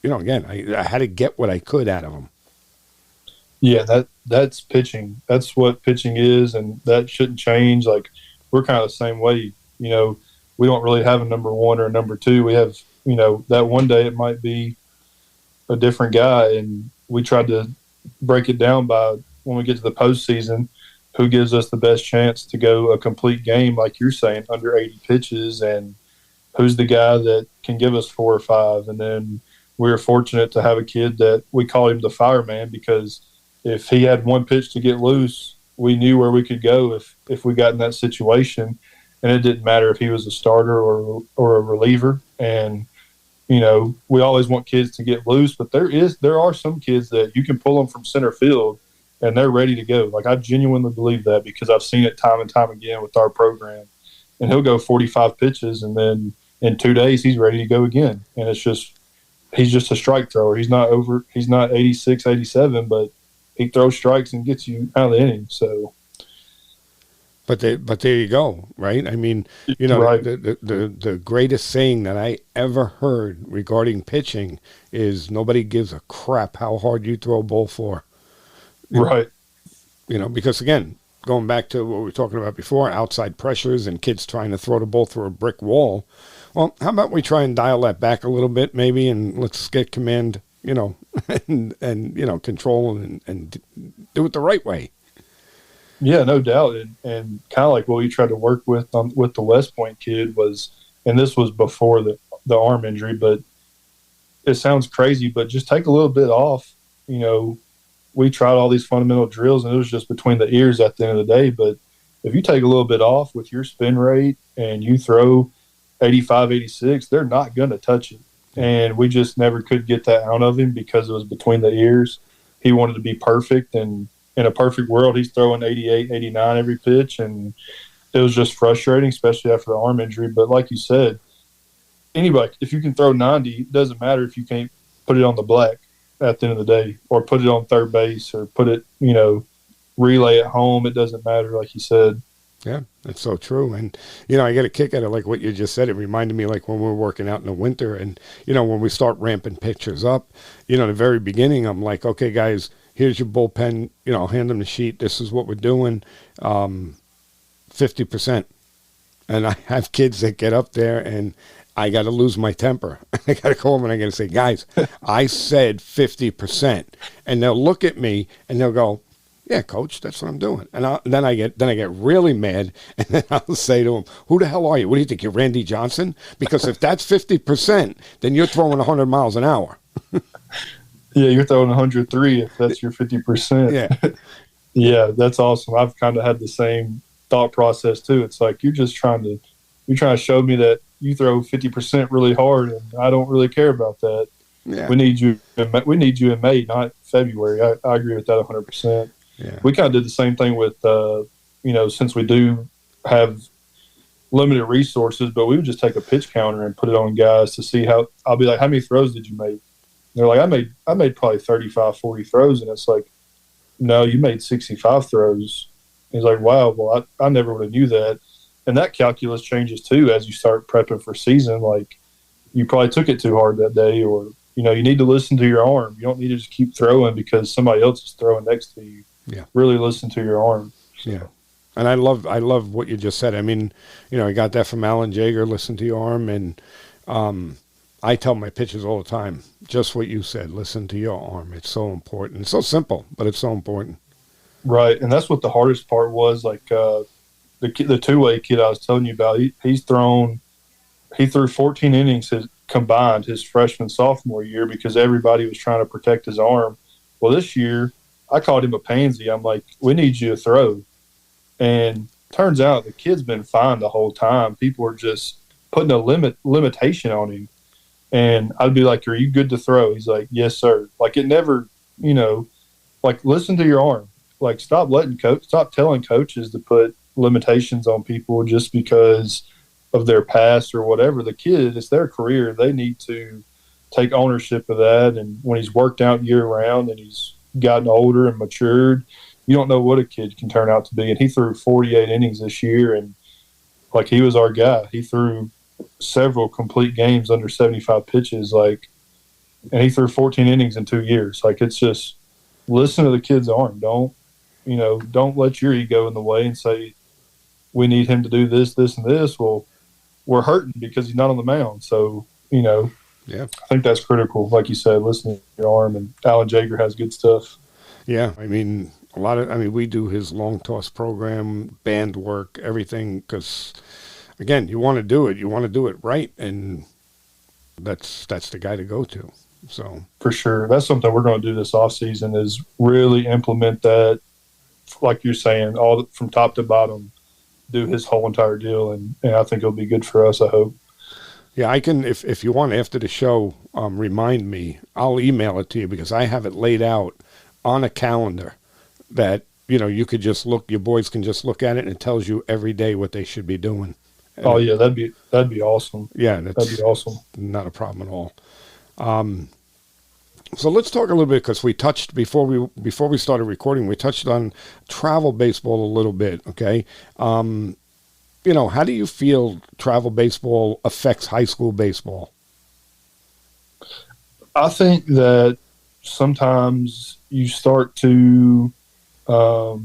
again, I had to get what I could out of them. Yeah, that's pitching. That's what pitching is, and that shouldn't change. Like, we're kind of the same way. We don't really have a number one or a number two. We have, that one day it might be a different guy, and we tried to break it down by when we get to the postseason, who gives us the best chance to go a complete game, like you're saying, under 80 pitches, and who's the guy that can give us 4 or 5. And then we were fortunate to have a kid that we call him the fireman, because if he had one pitch to get loose, we knew where we could go if we got in that situation. And it didn't matter if he was a starter or a reliever. And we always want kids to get loose, but there are some kids that you can pull them from center field and they're ready to go. Like, I genuinely believe that because I've seen it time and time again with our program. And he'll go 45 pitches, and then in 2 days he's ready to go again. And he's just a strike thrower. He's not 86, 87, but he throws strikes and gets you out of the inning. So. But there you go, right? I mean, right. The greatest saying that I ever heard regarding pitching is nobody gives a crap how hard you throw a ball for. Right. Because again, going back to what we were talking about before, outside pressures and kids trying to throw the ball through a brick wall. Well, how about we try and dial that back a little bit maybe, and let's get command, and control and do it the right way. Yeah, no doubt. And kind of like what we tried to work with the West Point kid was, and this was before the arm injury, but it sounds crazy, but just take a little bit off. You know, we tried all these fundamental drills, and it was just between the ears at the end of the day. But if you take a little bit off with your spin rate and you throw 85, 86, they're not going to touch it. And we just never could get that out of him because it was between the ears. He wanted to be perfect, and in a perfect world, he's throwing 88, 89 every pitch, and it was just frustrating, especially after the arm injury. But like you said, anybody, if you can throw 90, it doesn't matter if you can't put it on the black at the end of the day, or put it on third base, or put it, relay at home. It doesn't matter, like you said. Yeah, that's so true. And, I get a kick out of like what you just said. It reminded me like when we were working out in the winter and, when we start ramping pitchers up, the very beginning, I'm like, okay, guys, here's your bullpen, hand them the sheet. This is what we're doing. 50%. And I have kids that get up there and I got to lose my temper. I got to call them and I got to say, guys, I said 50%. And they'll look at me and they'll go, yeah, coach, that's what I'm doing. And then I get really mad, and then I'll say to him, who the hell are you? What do you think, you're Randy Johnson? Because if that's 50%, then you're throwing 100 miles an hour. Yeah, you're throwing 103 if that's your 50%. Yeah. Yeah, that's awesome. I've kind of had the same thought process too. It's like you're trying to show me that you throw 50% really hard, and I don't really care about that. Yeah. We need you in May, not February. I agree with that 100%. Yeah. We kind of did the same thing with, since we do have limited resources, but we would just take a pitch counter and put it on guys to see how. I'll be like, how many throws did you make? And they're like, I made probably 35, 40 throws, and it's like, no, you made 65 throws. He's like, wow, well, I never would have knew that. And that calculus changes too as you start prepping for season. Like, you probably took it too hard that day, or you need to listen to your arm. You don't need to just keep throwing because somebody else is throwing next to you. Yeah. Really listen to your arm. So. Yeah. And I love what you just said. I mean, I got that from Alan Jaeger, listen to your arm. And I tell my pitchers all the time, just what you said, listen to your arm. It's so important. It's so simple, but it's so important. Right. And that's what the hardest part was. Like the two-way kid I was telling you about, he threw 14 innings combined his freshman, sophomore year because everybody was trying to protect his arm. Well, this year, I called him a pansy. I'm like, we need you to throw. And turns out the kid's been fine the whole time. People are just putting a limitation on him. And I'd be like, are you good to throw? He's like, yes, sir. Like, it never, like, listen to your arm. Like, stop telling coaches to put limitations on people just because of their past or whatever. The kid, it's their career. They need to take ownership of that. And when he's worked out year round and he's gotten older and matured, you don't know what a kid can turn out to be. And he threw 48 innings this year, and like, he was our guy. He threw several complete games under 75 pitches, and he threw 14 innings in 2 years. Like, it's just listen to the kid's arm. Don't let your ego in the way and say we need him to do this, this, and this. Well, we're hurting because he's not on the mound. So, yeah, I think that's critical. Like you said, listen to your arm, and Alan Jaeger has good stuff. Yeah, I mean, we do his long toss program, band work, everything, because, again, you want to do it right, and that's the guy to go to. So for sure, that's something we're going to do this off season is really implement that, like you're saying, from top to bottom, do his whole entire deal, and I think it'll be good for us, I hope. Yeah, I can, if you want, after the show, remind me. I'll email it to you because I have it laid out on a calendar that, you could just look, your boys can just look at it, and it tells you every day what they should be doing. And oh, yeah, that'd be awesome. Yeah, that'd be awesome. Not a problem at all. So let's talk a little bit, because we touched, before we started recording, we touched on travel baseball a little bit, okay? How do you feel travel baseball affects high school baseball? I think that sometimes you start to, the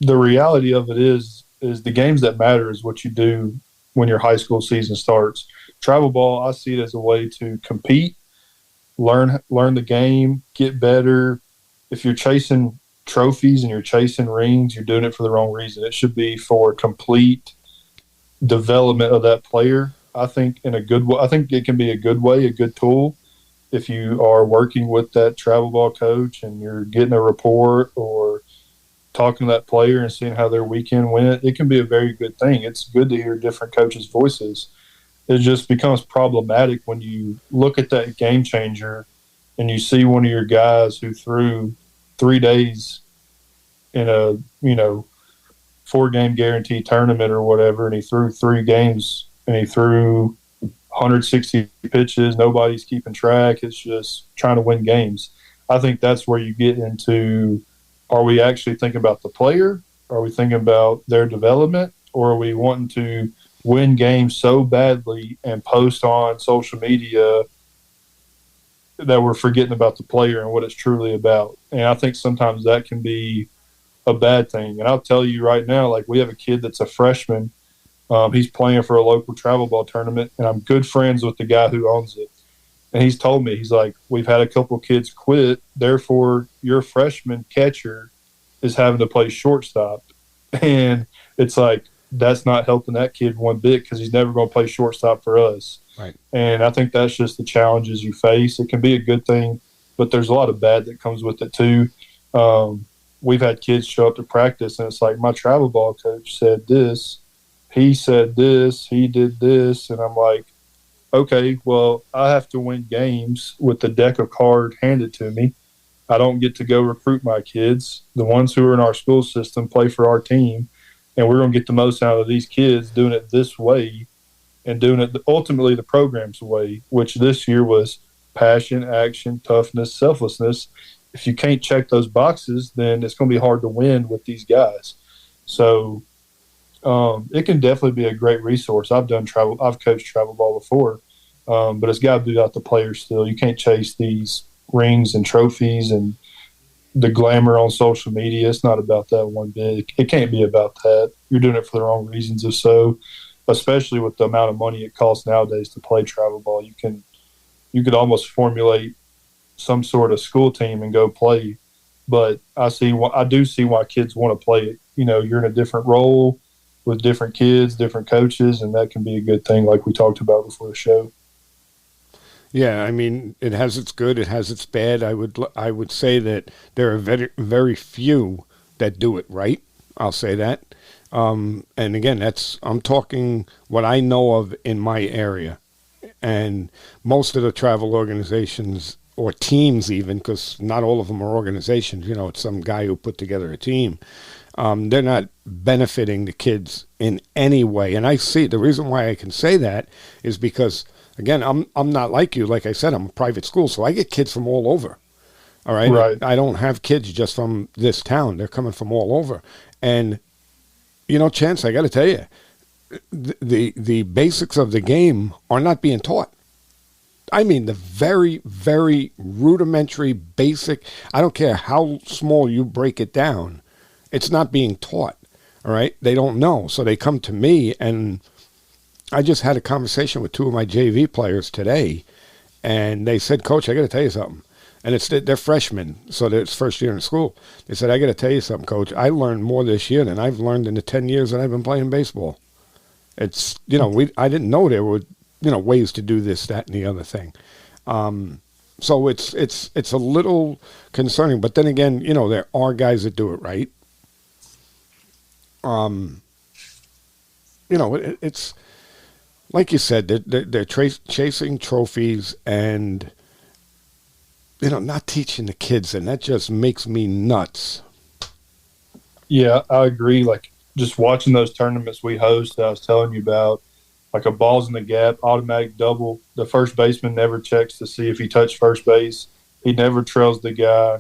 reality of it is the games that matter is what you do when your high school season starts. Travel ball, I see it as a way to compete, learn the game, get better. If you're chasing trophies and you're chasing rings, you're doing it for the wrong reason. It should be for complete development of that player. I think in a good way. I think it can be a good way, a good tool if you are working with that travel ball coach and you're getting a report or talking to that player and seeing how their weekend went. It can be a very good thing. It's good to hear different coaches' voices. It just becomes problematic when you look at that game changer and you see one of your guys who threw 3 days in a 4-game guarantee tournament or whatever, and he threw 3 games and he threw 160 pitches. Nobody's keeping track. It's just trying to win games. I think that's where you get into, are we actually thinking about the player? Are we thinking about their development? Or are we wanting to win games so badly and post on social media that we're forgetting about the player and what it's truly about? And I think sometimes that can be a bad thing. And I'll tell you right now, like, we have a kid that's a freshman. He's playing for a local travel ball tournament, and I'm good friends with the guy who owns it. And he's told me, he's like, we've had a couple kids quit, therefore your freshman catcher is having to play shortstop. And it's like, that's not helping that kid one bit because he's never going to play shortstop for us. Right. And I think that's just the challenges you face. It can be a good thing, but there's a lot of bad that comes with it too. We've had kids show up to practice, and it's like, my travel ball coach said this, he said this, he did this. And I'm like, okay, well, I have to win games with the deck of cards handed to me. I don't get to go recruit my kids. The ones who are in our school system play for our team, and we're going to get the most out of these kids doing it this way and doing it ultimately the program's way, which this year was passion, action, toughness, selflessness. If you can't check those boxes, then it's going to be hard to win with these guys. So it can definitely be a great resource. I've coached travel ball before, but it's got to be about the players still. You can't chase these rings and trophies and the glamour on social media. It's not about that one bit. It can't be about that. You're doing it for the wrong reasons. If so, especially with the amount of money it costs nowadays to play travel ball, you could almost formulate some sort of school team and go play. But I do see why kids want to play it. You're in a different role with different kids, different coaches, and that can be a good thing, like we talked about before the show. Yeah, I mean, it has its good, it has its bad. I would say that there are very, very few that do it right. I'll say that. And again, I'm talking what I know of in my area. And most of the travel organizations or teams even, because not all of them are organizations, it's some guy who put together a team. They're not benefiting the kids in any way. And I see the reason why I can say that is because, again, I'm not like you. Like I said, I'm a private school, so I get kids from all over. All right? Right. I don't have kids just from this town. They're coming from all over. And, Chance, I got to tell you, the basics of the game are not being taught. I mean, the very, very rudimentary, basic, I don't care how small you break it down, it's not being taught, all right? They don't know, so they come to me, and I just had a conversation with 2 of my JV players today, and they said, Coach, I got to tell you something. And they're freshmen, so it's first year in school. They said, I got to tell you something, Coach. I learned more this year than I've learned in the 10 years that I've been playing baseball. It's, I didn't know there were, ways to do this, that, and the other thing. So it's a little concerning. But then again, there are guys that do it right. It's like you said, they're chasing trophies and, not teaching the kids, and that just makes me nuts. Yeah, I agree. Like, just watching those tournaments we host that I was telling you about, like a balls in the gap, automatic double. The first baseman never checks to see if he touched first base. He never trails the guy.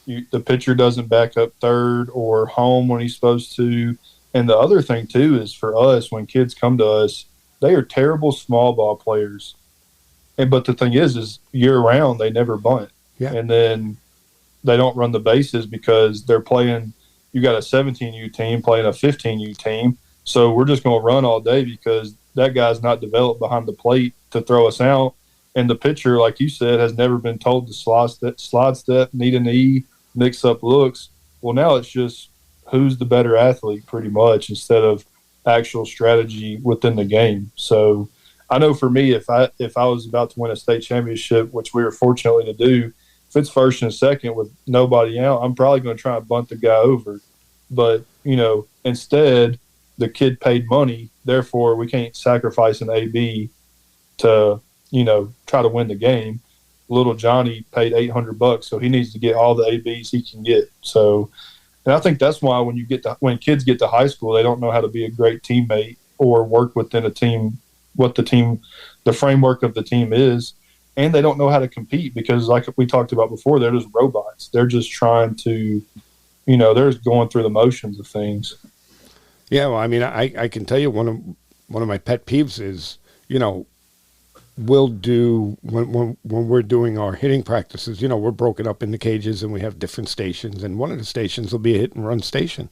The pitcher doesn't back up third or home when he's supposed to. And the other thing, too, is for us, when kids come to us, they are terrible small ball players. But the thing is year-round, they never bunt. Yeah. And then they don't run the bases because they're playing – you got a 17U team playing a 15U team. So we're just going to run all day because that guy's not developed behind the plate to throw us out. And the pitcher, like you said, has never been told to slide step, need a knee, mix up looks. Well, now it's just who's the better athlete, pretty much, instead of actual strategy within the game. So I know for me, if I was about to win a state championship, which we were fortunately to do, if it's first and second with nobody out, I'm probably going to try and bunt the guy over. But instead, the kid paid money, therefore we can't sacrifice an AB to try to win the game. Little Johnny paid $800, so he needs to get all the ABs he can get. So, and I think that's why when kids get to high school, they don't know how to be a great teammate or work within a team, the framework of the team is, and they don't know how to compete because, like we talked about before, they're just robots. They're just trying to, they're just going through the motions of things. Yeah, well, I mean, I can tell you one of my pet peeves is, we'll do when we're doing our hitting practices, we're broken up into cages and we have different stations, and one of the stations will be a hit and run station.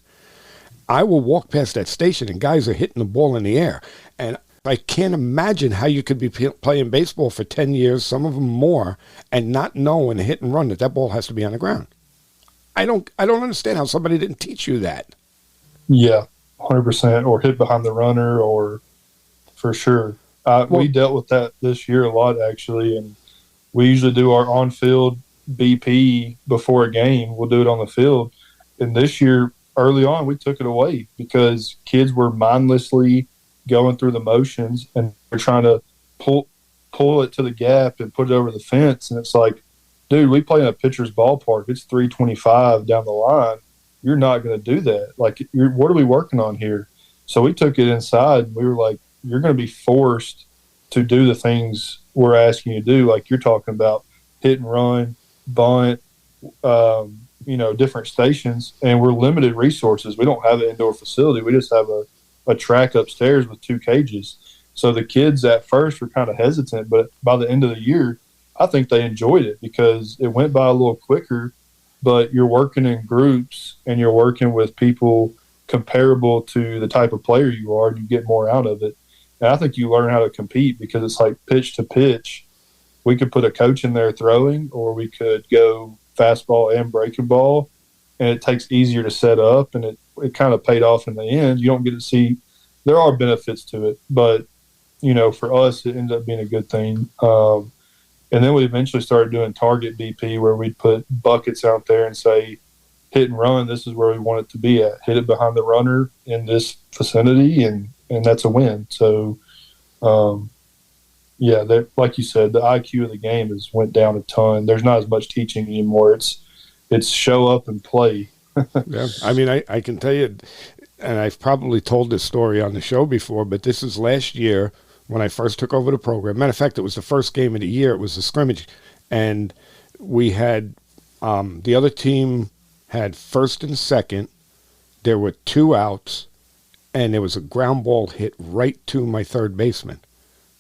I will walk past that station and guys are hitting the ball in the air, and I can't imagine how you could be playing baseball for 10 years, some of them more, and not know in a hit and run that ball has to be on the ground. I don't understand how somebody didn't teach you that. Yeah, 100%, or hit behind the runner, or for sure. We dealt with that this year a lot, actually, and we usually do our on-field BP before a game. We'll do it on the field. And this year, early on, we took it away because kids were mindlessly going through the motions, and they're trying to pull it to the gap and put it over the fence. And it's like, dude, we play in a pitcher's ballpark. It's 325 down the line. You're not going to do that. Like, what are we working on here? So we took it inside, and we were like, you're going to be forced to do the things we're asking you to do, like you're talking about, hit and run, bunt, different stations, and we're limited resources. We don't have an indoor facility. We just have a track upstairs with 2 cages. So the kids at first were kind of hesitant, but by the end of the year, I think they enjoyed it because it went by a little quicker, but you're working in groups and you're working with people comparable to the type of player you are, and you get more out of it. And I think you learn how to compete because it's like pitch to pitch. We could put a coach in there throwing, or we could go fastball and breaking ball, and it takes easier to set up, and it kind of paid off in the end. You don't get to see – there are benefits to it, but, for us, it ended up being a good thing. And then we eventually started doing target BP where we'd put buckets out there and say, hit and run, this is where we want it to be at. Hit it behind the runner in this vicinity, and that's a win. So, like you said, the IQ of the game has went down a ton. There's not as much teaching anymore. It's show up and play. Yeah, I mean, I can tell you, and I've probably told this story on the show before, but this is last year when I first took over the program. Matter of fact, it was the first game of the year. It was a scrimmage, and we had the other team had first and second. There were 2 outs, and there was a ground ball hit right to my third baseman.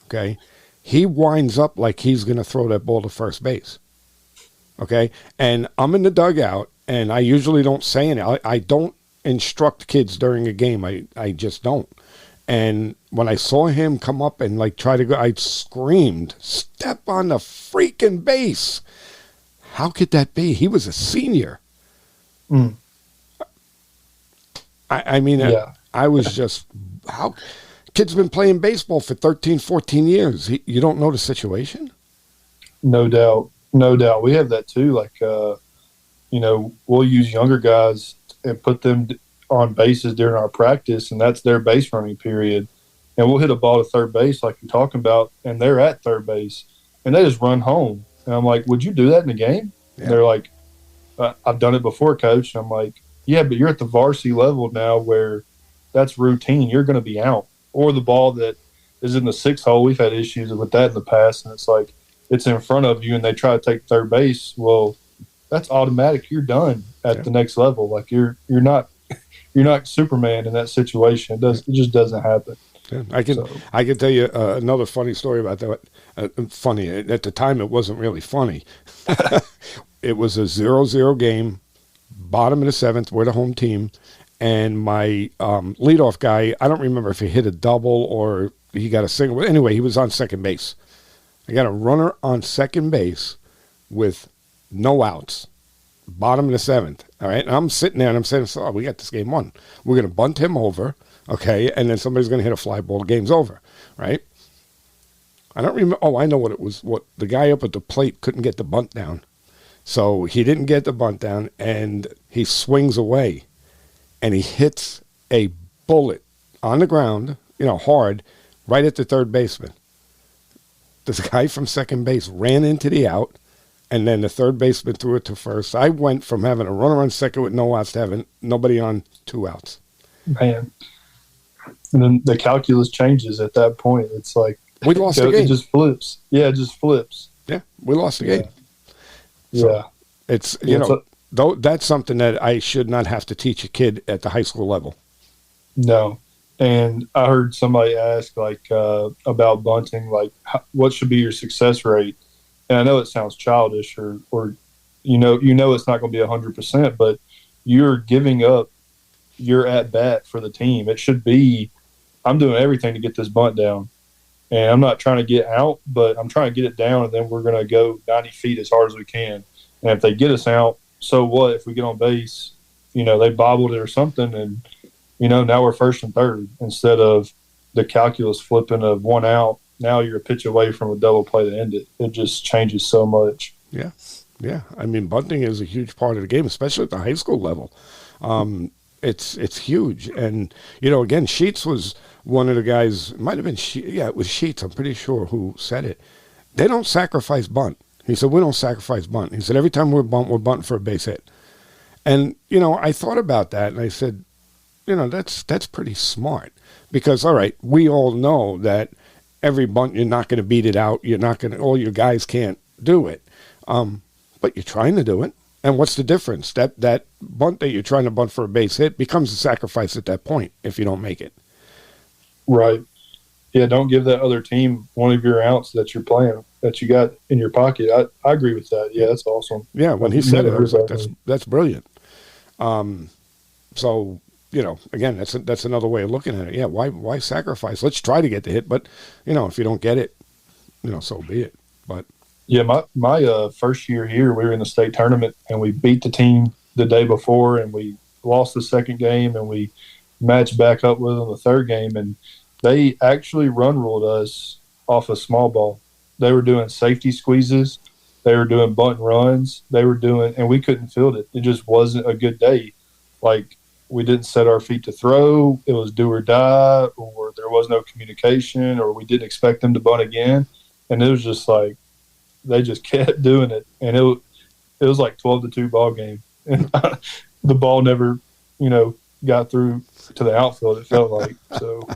Okay? He winds up like he's going to throw that ball to first base. Okay? And I'm in the dugout, and I usually don't say anything. I don't instruct kids during a game. I just don't. And when I saw him come up and try to go, I screamed, "Step on the freaking base." How could that be? He was a senior. Mm. I mean, yeah. I was just, how? Kid's been playing baseball for 13, 14 years. You don't know the situation? No doubt. No doubt. We have that too. We'll use younger guys and put them on bases during our practice, and that's their base running period. And we'll hit a ball to third base like you're talking about, and they're at third base, and they just run home. And I'm like, would you do that in a game? Yeah. They're like, I've done it before, coach. And I'm like, yeah, but you're at the varsity level now where that's routine. You're going to be out. Or the ball that is in the 6 hole, we've had issues with that in the past, and it's like it's in front of you and they try to take third base. Well, that's automatic. You're done at the next level. Like you're not Superman in that situation. It just doesn't happen. Yeah, I can tell you another funny story about that. Funny at the time, it wasn't really funny. It was a 0-0 game, bottom of the 7th. We're the home team, and my leadoff guy, I don't remember if he hit a double or he got a single. Anyway, he was on second base. I got a runner on second base with no outs. bottom of the 7th. All right. And I'm sitting there and I'm saying, "Oh, we got this game won. We're going to bunt him over. Okay. And then somebody's going to hit a fly ball. Game's over." Right. I don't remember. Oh, I know what it was. What the guy up at the plate couldn't get the bunt down. So he didn't get the bunt down and he swings away and he hits a bullet on the ground, hard, right at the third baseman. This guy from second base ran into the out, and then the third baseman threw it to first. I went from having a runner on second with no outs to having nobody on 2 outs. Man. And then the calculus changes at that point. It's like we lost the game. It just flips. Yeah, it just flips. Yeah, we lost the game. So yeah. It's, though that's something that I should not have to teach a kid at the high school level. No. And I heard somebody ask, about bunting, what should be your success rate? And I know it sounds childish or it's not going to be 100%, but you're giving up your at-bat for the team. It should be, I'm doing everything to get this bunt down. And I'm not trying to get out, but I'm trying to get it down, and then we're going to go 90 feet as hard as we can. And if they get us out, so what? If we get on base, they bobbled it or something, and now we're first and third instead of the calculus flipping of 1 out. Now you're a pitch away from a double play to end it. It just changes so much. Yeah. Yeah. I mean, bunting is a huge part of the game, especially at the high school level. It's huge. And, again, Sheets was one of the guys, it might have been, it was Sheets, I'm pretty sure, who said it. They don't sacrifice bunt. He said, we don't sacrifice bunt. He said, every time we're bunting for a base hit. And, I thought about that, and I said, that's pretty smart because, all right, we all know that every bunt, you're not going to beat it out. You're not going to, all your guys can't do it. But you're trying to do it. And what's the difference? That bunt that you're trying to bunt for a base hit becomes a sacrifice at that point if you don't make it. Right. Yeah, don't give that other team one of your outs that you're playing, that you got in your pocket. I agree with that. Yeah, that's awesome. Yeah, when he said it, I was like, that's brilliant. So, again, that's another way of looking at it. Yeah, why sacrifice? Let's try to get the hit, but if you don't get it, so be it. But yeah, my first year here, we were in the state tournament and we beat the team the day before, and we lost the second game, and we matched back up with them the third game, and they actually run ruled us off a small ball. They were doing safety squeezes, they were doing bunt runs, and we couldn't field it. It just wasn't a good day. We didn't set our feet to throw. It was do or die, or there was no communication, or we didn't expect them to bunt again. And it was just they just kept doing it. And it was 12-2 ball game. And the ball never, got through to the outfield, it felt like. So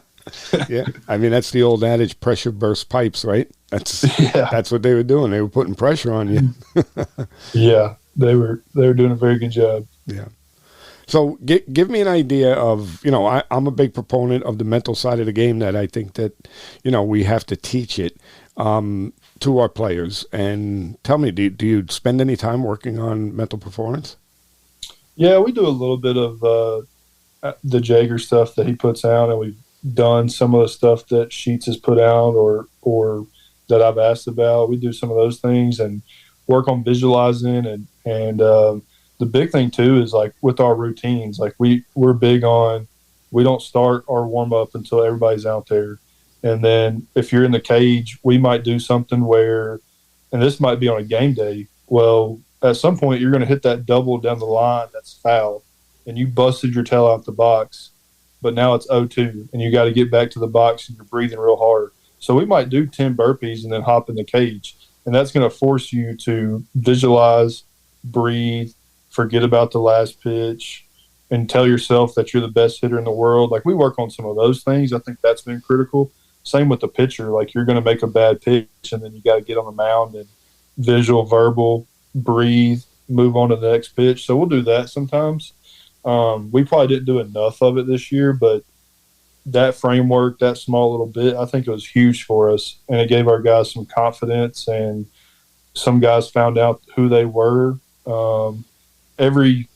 yeah. I mean, that's the old adage, pressure bursts pipes, right? That's what they were doing. They were putting pressure on you. Yeah. They were doing a very good job. Yeah. So give me an idea of, I'm a big proponent of the mental side of the game, that I think that, we have to teach it to our players. And tell me, do you spend any time working on mental performance? Yeah, we do a little bit of the Jaeger stuff that he puts out, and we've done some of the stuff that Sheets has put out or that I've asked about. We do some of those things and work on visualizing and the big thing too is with our routines, we're big on, we don't start our warm up until everybody's out there. And then if you're in the cage, we might do something where, and this might be on a game day, well, at some point you're going to hit that double down the line that's foul, and you busted your tail out the box, but now it's 0-2 and you got to get back to the box and you're breathing real hard. So we might do 10 burpees and then hop in the cage, and that's going to force you to visualize, breathe, forget about the last pitch, and tell yourself that you're the best hitter in the world. We work on some of those things. I think that's been critical. Same with the pitcher. You're going to make a bad pitch, and then you got to get on the mound and visual, verbal, breathe, move on to the next pitch. So we'll do that sometimes. We probably didn't do enough of it this year, but that framework, that small little bit, I think it was huge for us, and it gave our guys some confidence, and some guys found out who they were. Every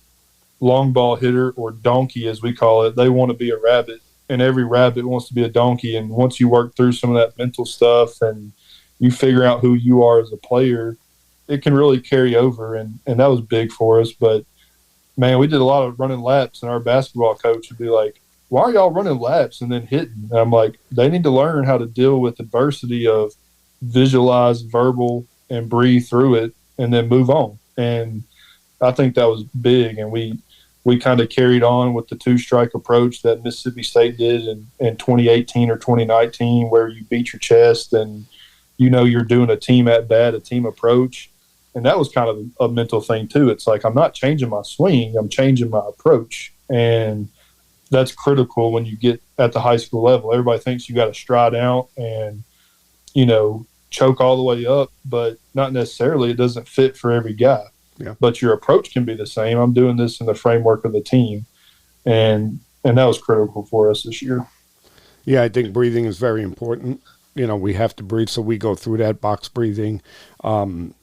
long ball hitter, or donkey as we call it, they want to be a rabbit, and every rabbit wants to be a donkey. And once you work through some of that mental stuff and you figure out who you are as a player, it can really carry over, and that was big for us. But man, we did a lot of running laps, and our basketball coach would be like, "Why are y'all running laps and then hitting?" And I'm like, "They need to learn how to deal with adversity of visualize, verbal, and breathe through it, and then move on." And I think that was big, and we kind of carried on with the two-strike approach that Mississippi State did in 2018 or 2019, where you beat your chest and you're doing a team at bat, a team approach. And that was kind of a mental thing too. It's like, I'm not changing my swing, I'm changing my approach. And that's critical when you get at the high school level. Everybody thinks you got to stride out and, choke all the way up, but not necessarily. It doesn't fit for every guy. Yeah. But your approach can be the same. I'm doing this in the framework of the team. And that was critical for us this year. Yeah, I think breathing is very important. We have to breathe, so we go through that box breathing. And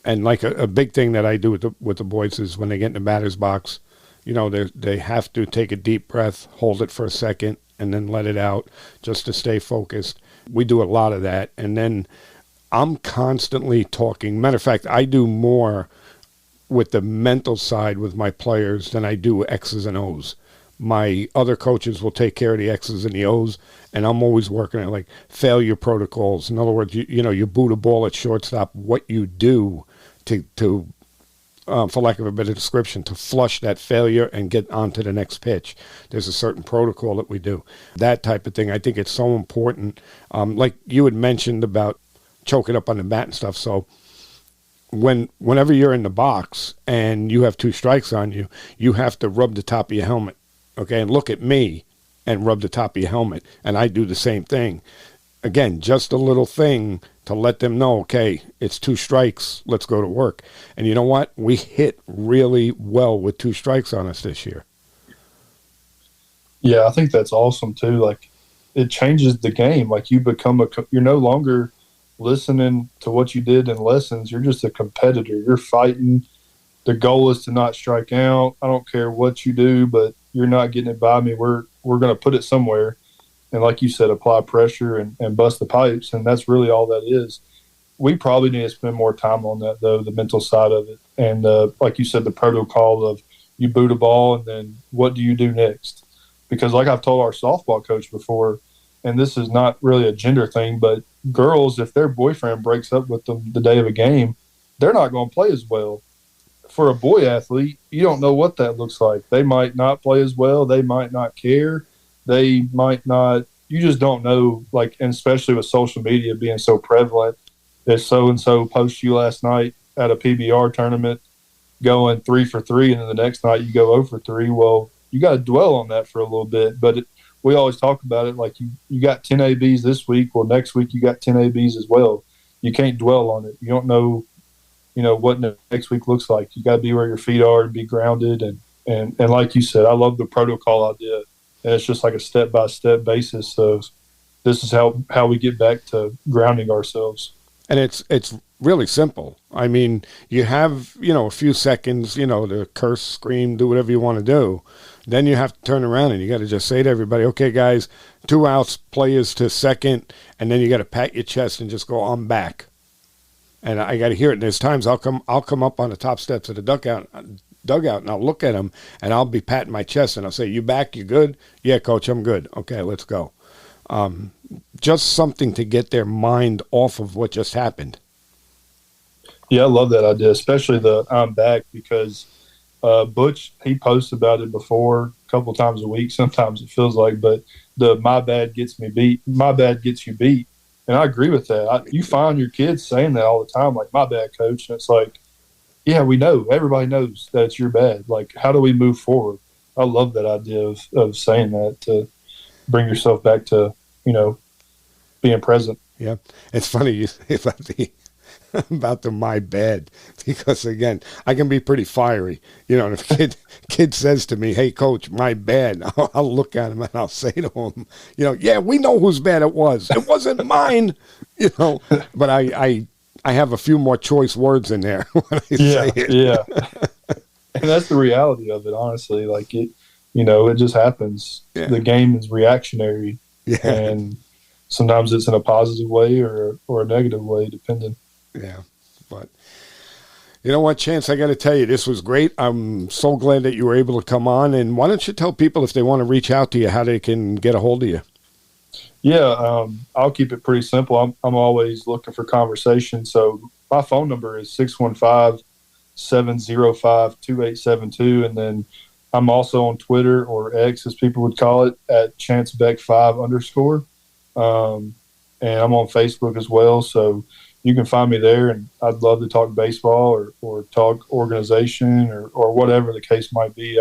like a big thing that I do with the boys is when they get in the batter's box, they have to take a deep breath, hold it for a second, and then let it out just to stay focused. We do a lot of that. And then I'm constantly talking. Matter of fact, I do more with the mental side with my players than I do X's and O's. My other coaches will take care of the X's and the O's, and I'm always working at like failure protocols. In other words, you boot a ball at shortstop, what you do to for lack of a better description, to flush that failure and get on to the next pitch. There's a certain protocol that we do. That type of thing, I think it's so important. Like you had mentioned about choking up on the bat and stuff. So whenever you're in the box and you have two strikes on you, you have to rub the top of your helmet, okay, and look at me and rub the top of your helmet. And I do the same thing. Again, just a little thing to let them know, okay, it's two strikes, let's go to work. And you know what? We hit really well with two strikes on us this year. Yeah, I think that's awesome too. Like, it changes the game. Like, you're no longer listening to what you did in lessons. You're just a competitor. You're fighting. The goal is to not strike out. I don't care what you do, but you're not getting it by me. We're going to put it somewhere. And like you said, apply pressure and bust the pipes. And that's really all that is. We probably need to spend more time on that, though, the mental side of it. And like you said, the protocol of you boot a ball and then what do you do next? Because like I've told our softball coach before, and this is not really a gender thing, but girls, if their boyfriend breaks up with them the day of a game, they're not going to play as well. For a boy athlete, you don't know what that looks like. They might not play as well. They might not care. They might not – you just don't know, like, and especially with social media being so prevalent. If so-and-so posts you last night at a PBR tournament going 3 for 3, and then the next night you go 0 for 3, well, you got to dwell on that for a little bit. But we always talk about it like you got 10 ABs this week. Well, next week you got 10 ABs as well. You can't dwell on it. You don't know, what next week looks like. You got to be where your feet are and be grounded. And like you said, I love the protocol idea. And it's just like a step-by-step basis of this is how we get back to grounding ourselves. And it's really simple. I mean, you have, a few seconds, to curse, scream, do whatever you want to do. Then you have to turn around and you got to just say to everybody, okay, guys, 2 outs, players to second, and then you got to pat your chest and just go, I'm back. And I got to hear it. And there's times I'll come up on the top steps of the dugout, and I'll look at them, and I'll be patting my chest, and I'll say, you back? You good? Yeah, coach, I'm good. Okay, let's go. Just something to get their mind off of what just happened. Yeah, I love that idea, especially the I'm back, because Butch, he posts about it before a couple times a week. Sometimes it feels like, but the my bad gets me beat. My bad gets you beat. And I agree with that. You find your kids saying that all the time, like, my bad, coach. And it's like, yeah, we know. Everybody knows that it's your bad. Like, how do we move forward? I love that idea of saying that, to bring yourself back to, being present. Yeah. It's funny you say about the my bad, because, again, I can be pretty fiery. If a kid says to me, hey, coach, my bad, I'll look at him and I'll say to him, yeah, we know whose bad it was. It wasn't mine, but I have a few more choice words in there when I say it. Yeah. And that's the reality of it, honestly. Like, it just happens. Yeah. The game is reactionary. Yeah. And sometimes it's in a positive way or a negative way, depending. Yeah. But You know what, Chance, I got to tell you, this was great. I'm so glad that you were able to come on. And why don't you tell people if they want to reach out to you, how they can get a hold of you? Yeah, I'll keep it pretty simple. I'm always looking for conversation. So my phone number is 615-705-2872. And then I'm also on Twitter, or X as people would call it, at Chance Beck 5_. And I'm on Facebook as well. So you can find me there, and I'd love to talk baseball or talk organization or whatever the case might be.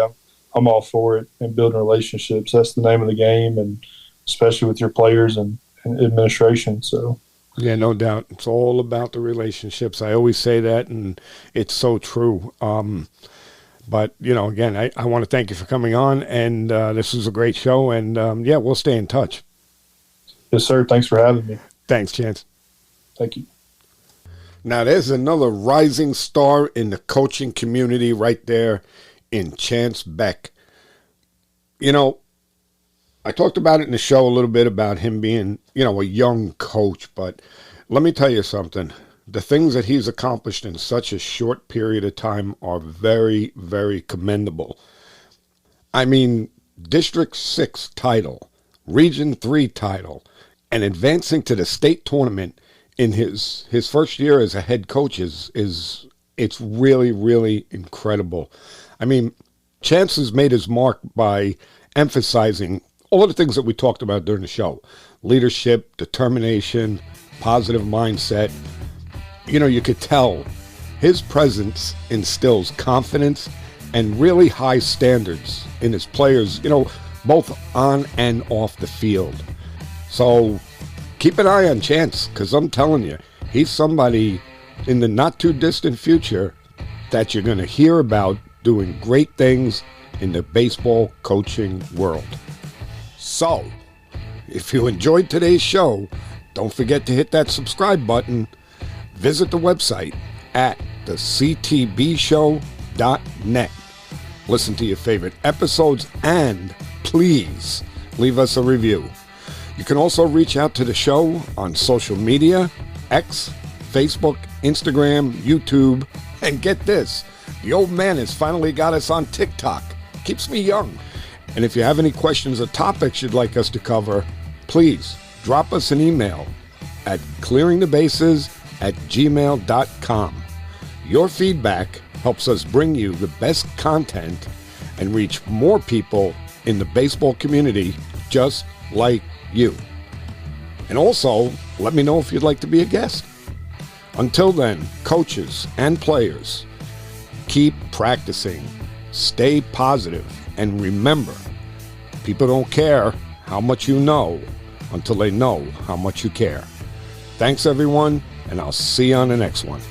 I'm all for it, and building relationships. That's the name of the game, and especially with your players and administration. So, yeah, no doubt. It's all about the relationships. I always say that, and it's so true. But, again, I want to thank you for coming on, and this was a great show, and, we'll stay in touch. Yes, sir. Thanks for having me. Thanks, Chance. Thank you. Now, there's another rising star in the coaching community right there in Chance Beck. I talked about it in the show a little bit about him being, a young coach, but let me tell you something. The things that he's accomplished in such a short period of time are very, very commendable. I mean, District 6 title, Region 3 title, and advancing to the state tournament in his first year as a head coach it's really, really incredible. I mean, Chance has made his mark by emphasizing all of the things that we talked about during the show. Leadership, determination, positive mindset. You could tell his presence instills confidence and really high standards in his players, both on and off the field. So keep an eye on Chance, because I'm telling you, he's somebody in the not-too-distant future that you're going to hear about doing great things in the baseball coaching world. So, if you enjoyed today's show, don't forget to hit that subscribe button. Visit the website at thectbshow.net. Listen to your favorite episodes, and please leave us a review. You can also reach out to the show on social media, X, Facebook, Instagram, YouTube, and get this, the old man has finally got us on TikTok. Keeps me young. And if you have any questions or topics you'd like us to cover, please drop us an email at clearingthebases@gmail.com. Your feedback helps us bring you the best content and reach more people in the baseball community just like you. And also, let me know if you'd like to be a guest. Until then, coaches and players, keep practicing, stay positive, and remember, people don't care how much you know until they know how much you care. Thanks, everyone, and I'll see you on the next one.